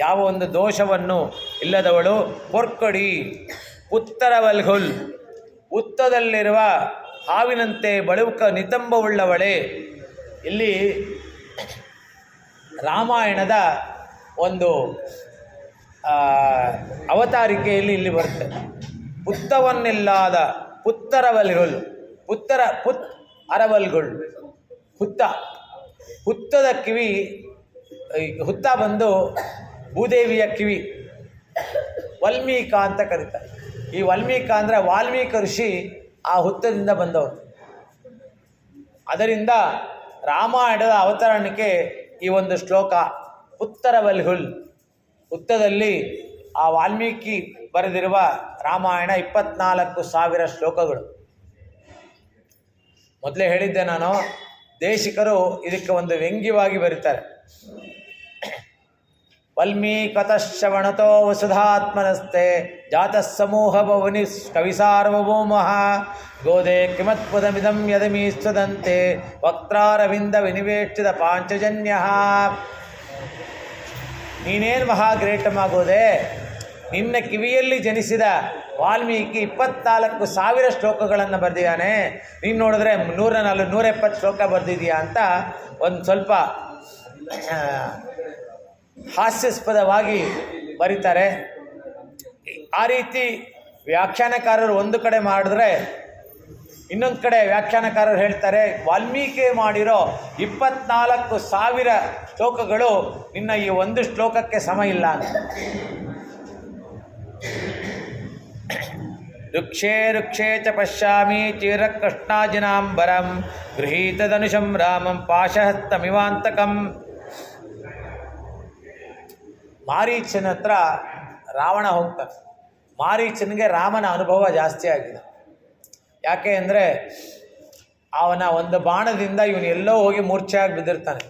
ಯಾವ ಒಂದು ದೋಷವನ್ನು ಇಲ್ಲದವಳು. ಪೊರ್ಕಡಿ ಉತ್ತರವಲ್ಹುಲ್, ಉತ್ತದಲ್ಲಿರುವ ಹಾವಿನಂತೆ ಬಳುಕ ನಿತಂಬವುಳ್ಳವಳೆ. ಇಲ್ಲಿ ರಾಮಾಯಣದ ಒಂದು ಅವತಾರಿಕೆಯಲ್ಲಿ ಇಲ್ಲಿ ಬರುತ್ತೆ. ಪುತ್ತವನ್ನಿಲ್ಲಾದ ಪುತ್ತರವಲ್ಹುಲ್, ಪುತ್ ಅರವಲ್ಗುಳ್, ಹುತ್ತದ ಕಿವಿ, ಹುತ್ತ ಬಂದು ಭೂದೇವಿಯ ಕಿವಿ, ವಲ್ಮೀಕ ಅಂತ ಕರೀತಾರೆ. ಈ ವಲ್ಮೀಕ ಅಂದರೆ ವಾಲ್ಮೀಕ ಋಷಿ ಆ ಹುತ್ತದಿಂದ ಬಂದವರು. ಅದರಿಂದ ರಾಮಾಯಣದ ಅವತರಣಕ್ಕೆ ಈ ಒಂದು ಶ್ಲೋಕ. ಉತ್ತರವಲ್ಹುಲ್, ಹುತ್ತದಲ್ಲಿ ಆ ವಾಲ್ಮೀಕಿ ಬರೆದಿರುವ ರಾಮಾಯಣ 24,000 ಶ್ಲೋಕಗಳು. ಮೊದಲೇ ಹೇಳಿದ್ದೆ ನಾನು, ದೇಶಿಕರು ಇದಕ್ಕೆ ಒಂದು ವ್ಯಂಗ್ಯವಾಗಿ ಬರೀತಾರೆ. ವಲ್ಮೀಕತಶ್ರವಣತೋ ವಸುಧಾತ್ಮನಸ್ತೆ ಜಾತಃ ಸಮೂಹ ಭವನಿ ಕವಿಸಾರ್ವಭೌಮಃ ಗೋದೆ ಕಿಮತ್ಪುದಮಿದಂ ಯದಮೀಸ್ತದಂತೆ ವಕ್ತಾರವಿಂದ ವಿನಿವೇಷ್ಟಿತ ಪಾಂಚಜನ್ಯಃ. ನೀನೇನು ಮಹಾ ಗ್ರೇಟಮ್ಮ ಗೋದೆ, ನಿನ್ನ ಕಿವಿಯಲ್ಲಿ ಜನಿಸಿದ ವಾಲ್ಮೀಕಿ 24,000 ಶ್ಲೋಕಗಳನ್ನು ಬರೆದಿದ್ದಾನೆ. ನೀನು ನೋಡಿದ್ರೆ 170 ಶ್ಲೋಕ ಬರೆದಿದೆಯಾ ಅಂತ ಒಂದು ಸ್ವಲ್ಪ ಹಾಸ್ಯಾಸ್ಪದವಾಗಿ ಬರೀತಾರೆ. ಆ ರೀತಿ ವ್ಯಾಖ್ಯಾನಕಾರರು ಒಂದು ಕಡೆ ಮಾಡಿದ್ರೆ, ಇನ್ನೊಂದು ಕಡೆ ವ್ಯಾಖ್ಯಾನಕಾರರು ಹೇಳ್ತಾರೆ ವಾಲ್ಮೀಕಿ ಮಾಡಿರೋ 24,000 ಶ್ಲೋಕಗಳು ನಿನ್ನ ಈ ಒಂದು ಶ್ಲೋಕಕ್ಕೆ ಸಮ ಇಲ್ಲ ಅಂತ. ರುಕ್ಷೇ ಚ ಪಶ್ಯಾಮಿ ಚಿರಕೃಷ್ಣಾಜಿನಾಂಬರಂ ಗೃಹೀತಧನುಷಂ ರಾಮಂ ಪಾಶಹಸ್ತಮಿವಾಂತಕಂ. ಮಾರೀಚನ ಹತ್ರ ರಾವಣ ಹೋಗ್ತಾನೆ. ಮಾರೀಚನಿಗೆ ರಾಮನ ಅನುಭವ ಜಾಸ್ತಿ ಆಗಿದೆ. ಯಾಕೆ ಅಂದರೆ ಅವನ ಒಂದು ಬಾಣದಿಂದ ಇವನು ಎಲ್ಲೋ ಹೋಗಿ ಮೂರ್ಛೆಯಾಗಿ ಬಿದ್ದಿರ್ತಾನೆ.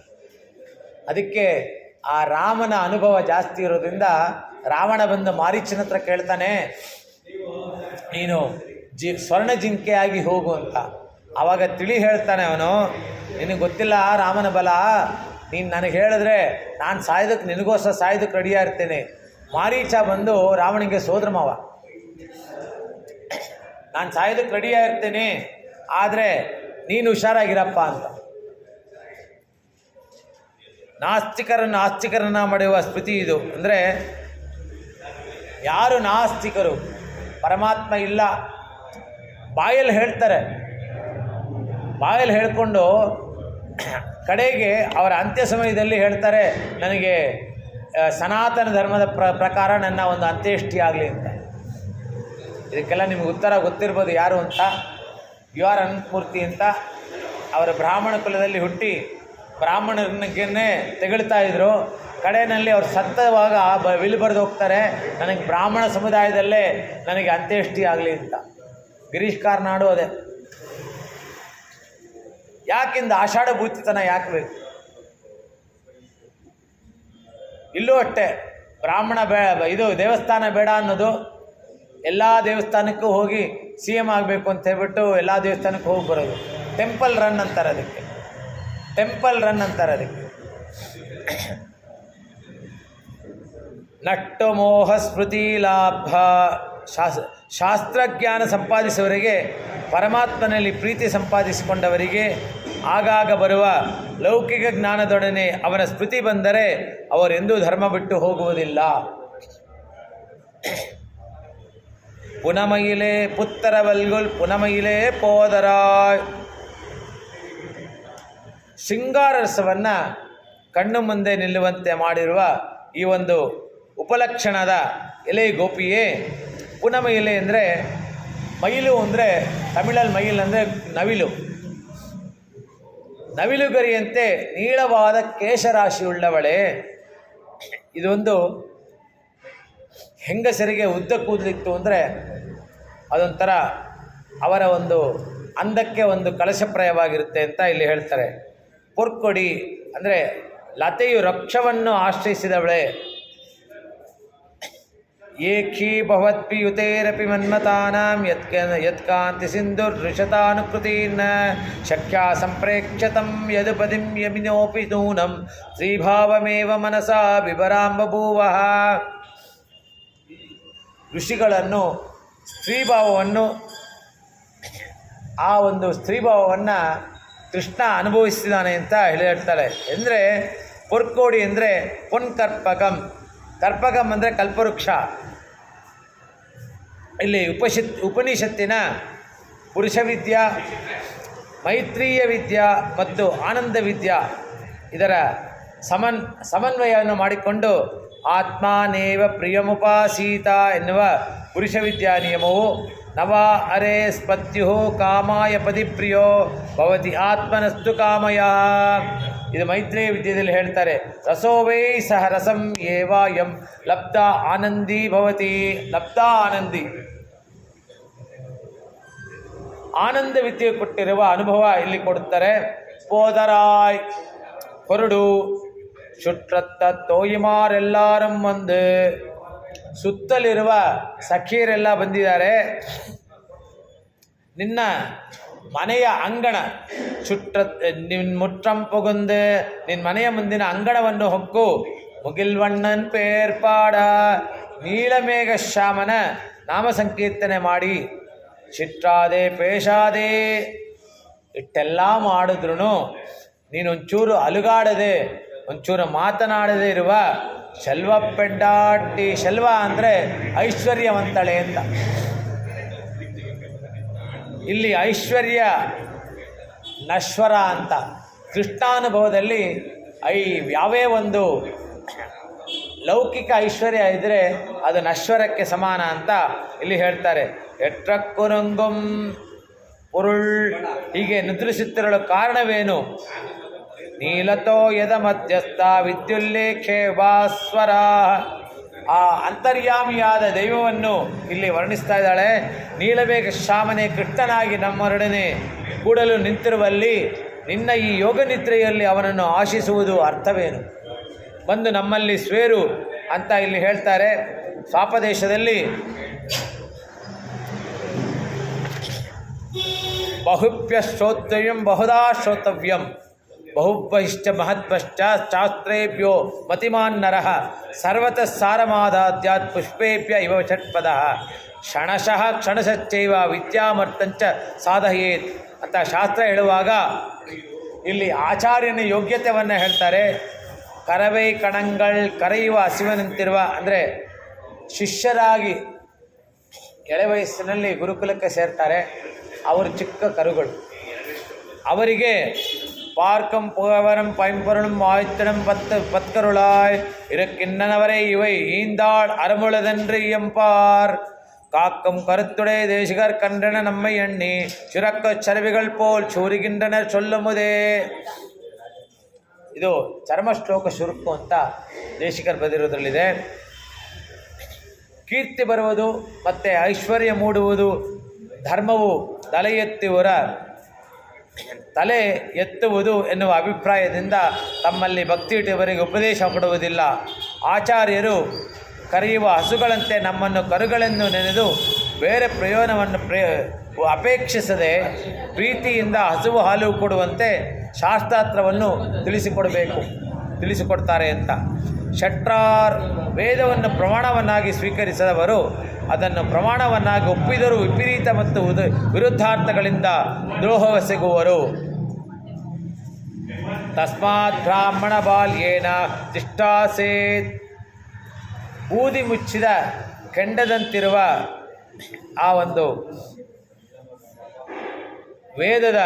ಅದಕ್ಕೆ ಆ ರಾಮನ ಅನುಭವ ಜಾಸ್ತಿ ಇರೋದ್ರಿಂದ ರಾವಣ ಬಂದು ಮಾರೀಚನ ಹತ್ರ ಕೇಳ್ತಾನೆ, ನೀನು ಸ್ವರ್ಣ ಜಿಂಕೆಯಾಗಿ ಹೋಗು ಅಂತ. ಆವಾಗ ತಿಳಿ ಹೇಳ್ತಾನೆ ಅವನು, ನಿನಗೆ ಗೊತ್ತಿಲ್ಲ ರಾಮನ ಬಲ, ನೀನು ನನಗೆ ಹೇಳಿದ್ರೆ ನಾನು ಸಾಯೋದಕ್ಕೆ ನಿನಗೋಸ್ಕರ ಸಾಯೋದಕ್ಕೆ ರೆಡಿಯಾಗಿ ಇರ್ತೇನೆ. ಮಾರೀಚ ಬಂದು ರಾವಣಿಗೆ ಸೋದರ ಮಾವ, ನಾನು ಸಾಯೋದಕ್ಕೆ ರೆಡಿಯಾಗಿರ್ತೇನೆ, ಆದರೆ ನೀನು ಹುಷಾರಾಗಿರಪ್ಪ ಅಂತ. ನಾಸ್ತಿಕರನ್ನು ಮಾಡುವ ಸ್ಮೃತಿ ಇದು. ಅಂದರೆ ಯಾರು ನಾಸ್ತಿಕರು, ಪರಮಾತ್ಮ ಇಲ್ಲ, ಬಾಯಲ್ಲಿ ಹೇಳ್ತಾರೆ, ಬಾಯಲ್ಲಿ ಹೇಳ್ಕೊಂಡು ಕಡೆಗೆ ಅವರ ಅಂತ್ಯ ಸಮಯದಲ್ಲಿ ಹೇಳ್ತಾರೆ, ನನಗೆ ಸನಾತನ ಧರ್ಮದ ಪ್ರಕಾರ ನನ್ನ ಒಂದು ಅಂತ್ಯೇಷ್ಟಿ ಆಗಲಿ ಅಂತ. ಇದಕ್ಕೆಲ್ಲ ನಿಮ್ಗೆ ಉತ್ತರ ಗೊತ್ತಿರ್ಬೋದು ಯಾರು ಅಂತ. ಯು ಆರ್ ಅನಂತಮೂರ್ತಿ ಅಂತ. ಅವರ ಬ್ರಾಹ್ಮಣ ಕುಲದಲ್ಲಿ ಹುಟ್ಟಿ ಬ್ರಾಹ್ಮಣರನ್ನೇ ತೆಗಳ್ತಾ ಇದ್ರು. ಕಡೆಯಲ್ಲಿ ಅವ್ರು ಸತ್ತವಾಗ ವಿಲ್ ಬರೆದು ಹೋಗ್ತಾರೆ, ನನಗೆ ಬ್ರಾಹ್ಮಣ ಸಮುದಾಯದಲ್ಲೇ ನನಗೆ ಅಂತ್ಯೇಷ್ಟಿ ಆಗಲಿ ಅಂತ. ಗಿರೀಶ್ ಕಾರ್ನಾಡು ಅದೇ. ಯಾಕಿಂದ ಆಷಾಢ ಭೂತಿತನ ಯಾಕೆ ಬೇಕು? ಇಲ್ಲೂ ಅಷ್ಟೇ, ಬ್ರಾಹ್ಮಣ ಇದು ದೇವಸ್ಥಾನ ಬೇಡ ಅನ್ನೋದು. ಎಲ್ಲ ದೇವಸ್ಥಾನಕ್ಕೂ ಹೋಗಿ CM ಆಗಬೇಕು ಅಂತ ಹೇಳ್ಬಿಟ್ಟು ಎಲ್ಲ ದೇವಸ್ಥಾನಕ್ಕೂ ಹೋಗಿ ಬರೋದು. ಟೆಂಪಲ್ ರನ್ ಅಂತಾರೆ ಅದಕ್ಕೆ. ನಟ್ಟು ಮೋಹ ಸ್ಮೃತಿ ಲಾಭ. ಶಾಸ್ತ್ರಜ್ಞಾನ ಸಂಪಾದಿಸುವವರಿಗೆ, ಪರಮಾತ್ಮನಲ್ಲಿ ಪ್ರೀತಿ ಸಂಪಾದಿಸಿಕೊಂಡವರಿಗೆ ಆಗಾಗ ಬರುವ ಲೌಕಿಕ ಜ್ಞಾನದೊಡನೆ ಅವನ ಸ್ಮೃತಿ ಬಂದರೆ ಅವರೆಂದೂ ಧರ್ಮ ಬಿಟ್ಟು ಹೋಗುವುದಿಲ್ಲ. ಪುನಮಯಿಲೆ ಪುತ್ತರವಲ್ಗುಲ್ ಪುನಮಯಿಲೆ ಪೋದರಾಯ್. ಶೃಂಗಾರಸವನ್ನು ಕಣ್ಣು ಮುಂದೆ ನಿಲ್ಲುವಂತೆ ಮಾಡಿರುವ ಈ ಒಂದು ಉಪಲಕ್ಷಣದ ಎಲೆ ಗೋಪಿಯೇ. ಪುನಮ ಎಲೆ ಅಂದರೆ ಮೈಲು, ಅಂದರೆ ತಮಿಳಲ್ಲಿ ಮೈಲ್ ಅಂದರೆ ನವಿಲು. ನವಿಲುಗರಿಯಂತೆ ನೀಳವಾದ ಕೇಶರಾಶಿಯುಳ್ಳವಳೆ. ಇದೊಂದು ಹೆಂಗಸರಿಗೆ ಉದ್ದ ಕೂದಲಿತ್ತು ಅಂದರೆ ಅದೊಂಥರ ಅವರ ಒಂದು ಅಂದಕ್ಕೆ ಒಂದು ಕಲಶಪ್ರಾಯವಾಗಿರುತ್ತೆ ಅಂತ ಇಲ್ಲಿ ಹೇಳ್ತಾರೆ. ಪೊರ್ಕೊಡಿ ಅಂದರೆ ಲತೆಯು ವೃಕ್ಷವನ್ನು ಆಶ್ರಯಿಸಿದವಳೆ. ಏಕೀ ಭವತ್ಪಿಯುತೇರಪಿ ಮನ್ಮತಾನಾಂ ಯತ್ಕಾಂತಿ ಸಿಂಧುರ್ಋಷತಾನುಕೃತೀನ್ ಶಕ್ಯ ಸಂಪ್ರೇಕ್ಷ್ಯತಂ ಯದುಪದಿಂ ಯಮಿನೋಪಿ ನೂನಂ ಶ್ರೀಭಾವಮೇವ ಮನಸಾ ವಿಭರಾಂಬಭೂವಃ. ಋಷಿಗಳನ್ನು ಸ್ತ್ರೀಭಾವವನ್ನು, ಆ ಒಂದು ಸ್ತ್ರೀಭಾವವನ್ನು ಕೃಷ್ಣ ಅನುಭವಿಸಿದ್ದಾನೆ ಅಂತ ಹೇಳ್ತಾಳೆ. ಅಂದರೆ ಪೊರ್ಕೋಡಿ ಅಂದರೆ ಪೊನ್ಕರ್ಪಕಂ. ಕರ್ಪಕಂ ಅಂದರೆ ಕಲ್ಪವೃಕ್ಷ. ಇಲ್ಲಿ ಉಪನಿಷತ್ತಿನ ಪುರುಷ ವಿದ್ಯಾ, ಮೈತ್ರೀಯ ವಿದ್ಯಾ ಮತ್ತು ಆನಂದ ವಿದ್ಯಾ ಇದರ ಸಮನ್ವಯವನ್ನು ಮಾಡಿಕೊಂಡು ಆತ್ಮಾನೇವ ಪ್ರಿಯಮುಪಾಸೀತ ಎನ್ನುವ ಪುರುಷ ವಿದ್ಯಾ ನಿಯಮವು ನವ ಅರೆ ಸ್ಪತ್ಯು ಕಾಮಾಯ ಪದಿಪ್ರಿಯೋ ಭವತಿ ಆತ್ಮನಸ್ತು ಕಾಮಯ. ಇದು ಮೈತ್ರೇಯ ವಿದ್ಯೆಯಲ್ಲಿ ಹೇಳ್ತಾರೆ. ರಸೋ ವೈ ಸಹ ರಸಂ ಏವಾಯಂ ಲಬ್ಧ ಆನಂದಿ ಭವತಿ. ಲಬ್ಧ ಆನಂದಿ, ಆನಂದ ವಿದ್ಯೆ ಕೊಟ್ಟಿರುವ ಅನುಭವ ಇಲ್ಲಿ ಕೊಡುತ್ತಾರೆ. ಪೋದರಾಯ್ ಹೊರಡು ಶುಟ್ರತ್ತ ತೋಯಿಮಾರೆಲ್ಲಾರಂ ಒಂದು. ಸುತ್ತಲಿರುವ ಸಖಿಯರೆಲ್ಲ ಬಂದಿದ್ದಾರೆ. ನಿನ್ನ ಮನೆಯ ಅಂಗಣ ನಿನ್ನ ಮುಟ್ರಂ ಪೊಗುಂದು, ನಿನ್ನ ಮನೆಯ ಮುಂದಿನ ಅಂಗಣವನ್ನು ಹೊಕ್ಕು. ಮುಗಿಲ್ವಣ್ಣನ್ ಪೇರ್ಪಾಡ, ನೀಲಮೇಘ ಶ್ಯಾಮನ ನಾಮ ಸಂಕೀರ್ತನೆ ಮಾಡಿ. ಚಿಟ್ರಾದೆ ಪೇಶಾದೆ, ಇಟ್ಟೆಲ್ಲ ಮಾಡಿದ್ರು ನೀನೊಂಚೂರು ಅಲುಗಾಡದೆ, ಒಂಚೂರು ಮಾತನಾಡದೇ ಇರುವ ಶಲ್ವ ಪೆಡ್ಡಾಟಿ. ಶಲ್ವ ಅಂದರೆ ಐಶ್ವರ್ಯವಂತಳೆ ಅಂತ. ಇಲ್ಲಿ ಐಶ್ವರ್ಯ ನಶ್ವರ ಅಂತ. ಕೃಷ್ಣಾನುಭವದಲ್ಲಿ ಯಾವೇ ಒಂದು ಲೌಕಿಕ ಐಶ್ವರ್ಯ ಇದ್ದರೆ ಅದು ನಶ್ವರಕ್ಕೆ ಸಮಾನ ಅಂತ ಇಲ್ಲಿ ಹೇಳ್ತಾರೆ. ಎಟ್ರಕ್ಕುರಂಗಂ ಪೊರುಳ್, ಹೀಗೆ ನಿದ್ರಿಸುತ್ತಿರಲು ಕಾರಣವೇನು? ನೀಲತೋ ಯದ ಮಧ್ಯಸ್ಥ ವಿದ್ಯುಲ್ಲೇಖೆ ವಾಸ್ವರ. ಆ ಅಂತರ್ಯಾಮಿಯಾದ ದೈವವನ್ನು ಇಲ್ಲಿ ವರ್ಣಿಸ್ತಾ ಇದ್ದಾಳೆ. ನೀಲಮೇಘ ಶ್ಯಾಮನೆ ಕೃಷ್ಣನಾಗಿ ನಮ್ಮೊಡನೆ ಕೂಡಲು ನಿಂತಿರುವಲ್ಲಿ ನಿನ್ನ ಈ ಯೋಗ ನಿದ್ರೆಯಲ್ಲಿ ಅವನನ್ನು ಆಶಿಸುವುದು ಅರ್ಥವೇನು? ಬಂದು ನಮ್ಮಲ್ಲಿ ಸ್ವೇರು ಅಂತ ಇಲ್ಲಿ ಹೇಳ್ತಾರೆ. ಸ್ವಾಪದೇಶದಲ್ಲಿ ಬಹುಪ್ಯ ಶ್ರೋತವ್ಯಂ ಬಹುಧಾ ಶ್ರೋತವ್ಯಂ ಬಹುಭೈಶ್ಚ ಮಹತ್ವಶ್ಚ ಶಾಸ್ತ್ರೇಭ್ಯೋ ಮತಿಮಾನ್ ನರಃ ಸರ್ವತಃ ಸಾರಮಾದಾದ್ಯಾತ್ ಪುಷ್ಪೇಭ್ಯ ಇವ ಷಟ್ಪದಃ ಕ್ಷಣಶಃ ಕ್ಷಣಶಶ್ಚೈವ ವಿದ್ಯಾಮರ್ಥಂಚ ಸಾಧಯೇತ್ ಅಂತ ಶಾಸ್ತ್ರ ಹೇಳುವಾಗ ಇಲ್ಲಿ ಆಚಾರ್ಯನ ಯೋಗ್ಯತೆಯನ್ನು ಹೇಳ್ತಾರೆ. ಕರವೈ ಕಣಂಗಳ್ ಕರೆಯುವ ಹಸಿವನಂತಿರುವ, ಅಂದರೆ ಶಿಷ್ಯರಾಗಿ ಎಳೆ ವಯಸ್ಸಿನಲ್ಲಿ ಗುರುಕುಲಕ್ಕೆ ಸೇರ್ತಾರೆ. ಅವರು ಚಿಕ್ಕ ಕರುಗಳು. ಅವರಿಗೆ பார்க்கம் புகவரம் பைம்பொருளும் ஆய்த்தனம் பத்கருளாய் இருக்கின்றனவரை இவை ஈந்தாள் அறமுளதென்று எம்பார் காக்கும் கருத்துடைய தேசிகர் கண்டன நம்மை எண்ணி சுரக்க ಚರವಿகள் போல் ಚೂರಿಗಿಂಡனர் சொல்லுமுதே. ಇದು ಚರ್ಮಶ್ಲೋಕ ಶುರುಕು ಅಂತ ದೇಶಿಕರು ಬರೆದಿರೋದ್ರಲ್ಲಿದೆ. ಕೀರ್ತಿ ಬರುವುದು ಮತ್ತು ಐಶ್ವರ್ಯ ಮೂಡುವುದು, ಧರ್ಮವು ತಲೆ ಎತ್ತುವುದು ಎನ್ನುವ ಅಭಿಪ್ರಾಯದಿಂದ ತಮ್ಮಲ್ಲಿ ಭಕ್ತಿ ಇಟ್ಟವರಿಗೆ ಉಪದೇಶ ಕೊಡುವುದಿಲ್ಲ. ಆಚಾರ್ಯರು ಕರೆಯುವ ಹಸುಗಳಂತೆ ನಮ್ಮನ್ನು ಕರುಗಳೆಂದು ನೆನೆದು ಬೇರೆ ಪ್ರಯೋಜನವನ್ನು ಅಪೇಕ್ಷಿಸದೆ ಪ್ರೀತಿಯಿಂದ ಹಸುವು ಹಾಲು ಕೊಡುವಂತೆ ಶಾಸ್ತ್ರಾರ್ಥವನ್ನು ತಿಳಿಸಿಕೊಡ್ತಾರೆ ಅಂತ. ಶಟ್ರಾರ್ ವೇದವನ್ನು ಪ್ರಮಾಣವನ್ನಾಗಿ ಸ್ವೀಕರಿಸಿದವರು ಅದನ್ನು ಪ್ರಮಾಣವನ್ನಾಗಿ ಒಪ್ಪಿದರೂ ವಿಪರೀತ ಮತ್ತು ವಿರುದ್ಧಾರ್ಥಗಳಿಂದ ದ್ರೋಹವೆಸಗುವರು. ತಸ್ಮಾತ್ ಬ್ರಾಹ್ಮಣ ಬಾಲ್ಯೇನ ತಿಷ್ಠಾಸೇತ್. ಬೂದಿ ಮುಚ್ಚಿದ ಕೆಂಡದಂತಿರುವ ಆ ಒಂದು ವೇದದ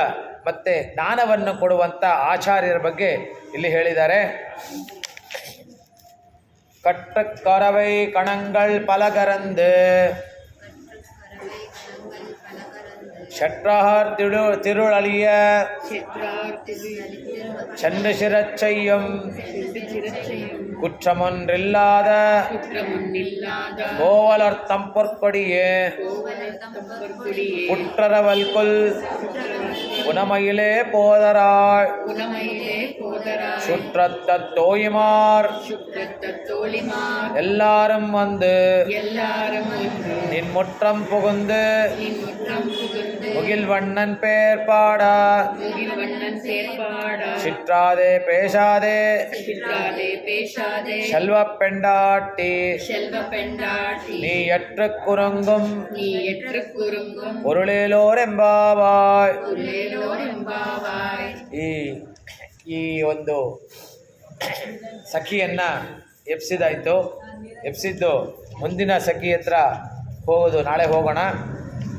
ಮತ್ತು ಜ್ಞಾನವನ್ನು ಕೊಡುವಂಥ ಆಚಾರ್ಯರ ಬಗ್ಗೆ ಇಲ್ಲಿ ಹೇಳಿದ್ದಾರೆ. கற்றுக்கறவை கணங்கள் பல கறந்து ஷற்றஹர் திருளழிய சென்று சிறச் செய்யும் குற்றமொன்றில்லாத கோவலர்த்தம் பொற்கொடியே குற்றரவல்குல் குணமயிலே போதராய் சுற்றத்த தோயிமார் எல்லாரும் வந்து நின் முற்றம் புகுந்து முகில்வண்ணன் பேர் பாடா சிற்றாதே பேசாதே செல்வப் பெண்டாட்டி நீ எற்று குறுங்கும் பொருளேலோர் ಎಂಬಾವಾಯ್. ಈ ಒಂದು ಸಖಿಯನ್ನ ಎಪ್ಸಿದಾಯ್ತು. ಎಪ್ಸಿದ್ದು ಮುಂದಿನ ಸಖಿ ಹತ್ರ ಹೋಗೋದು. ನಾಳೆ ಹೋಗೋಣ,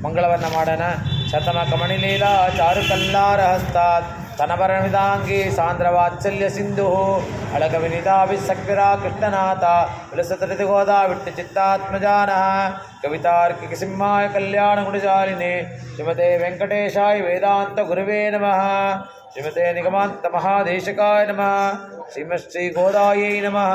ಮಂಗಳವನ್ನ ಮಾಡೋಣ. ಶತಮಕ ಮಣಿಲೀಲಾ ಚಾರು ಕಲ್ಲಾರ ಹಸ್ತಾತ್ ತನವರವಿದಾಂಗಿ ಸಾಂದ್ರ ವಾತ್ಸಲ್ಯ ಸಿಂಧು ಅಳಗ ವಿನಿತಾಭಿಸಕ್ವಿರ ಕೃಷ್ಣನಾಥ ವಿಲಸತರಿತಿ ಗೋದಾ ವಿಟ್ಟು ಚಿತ್ತಾತ್ಮಜಾನಃ ಕವಿತಾರ್ಕಿಕ ಸಿಂಹಾಯ ಕಲ್ಯಾಣ ಗುಣಜಾಲಿನಿ ಶ್ರೀಮತೆ ವೆಂಕಟೇಶಾಯ ವೇದಾಂತ ಗುರುವೇ ನಮಃ. ಶ್ರೀಮತೆ ನಿಗಮಾಂತ ಮಹಾದೇಶಕಾಯ ನಮಃ. ಶ್ರೀಮಶ್ರೀ ಗೋದಾಯೈ ನಮಃ.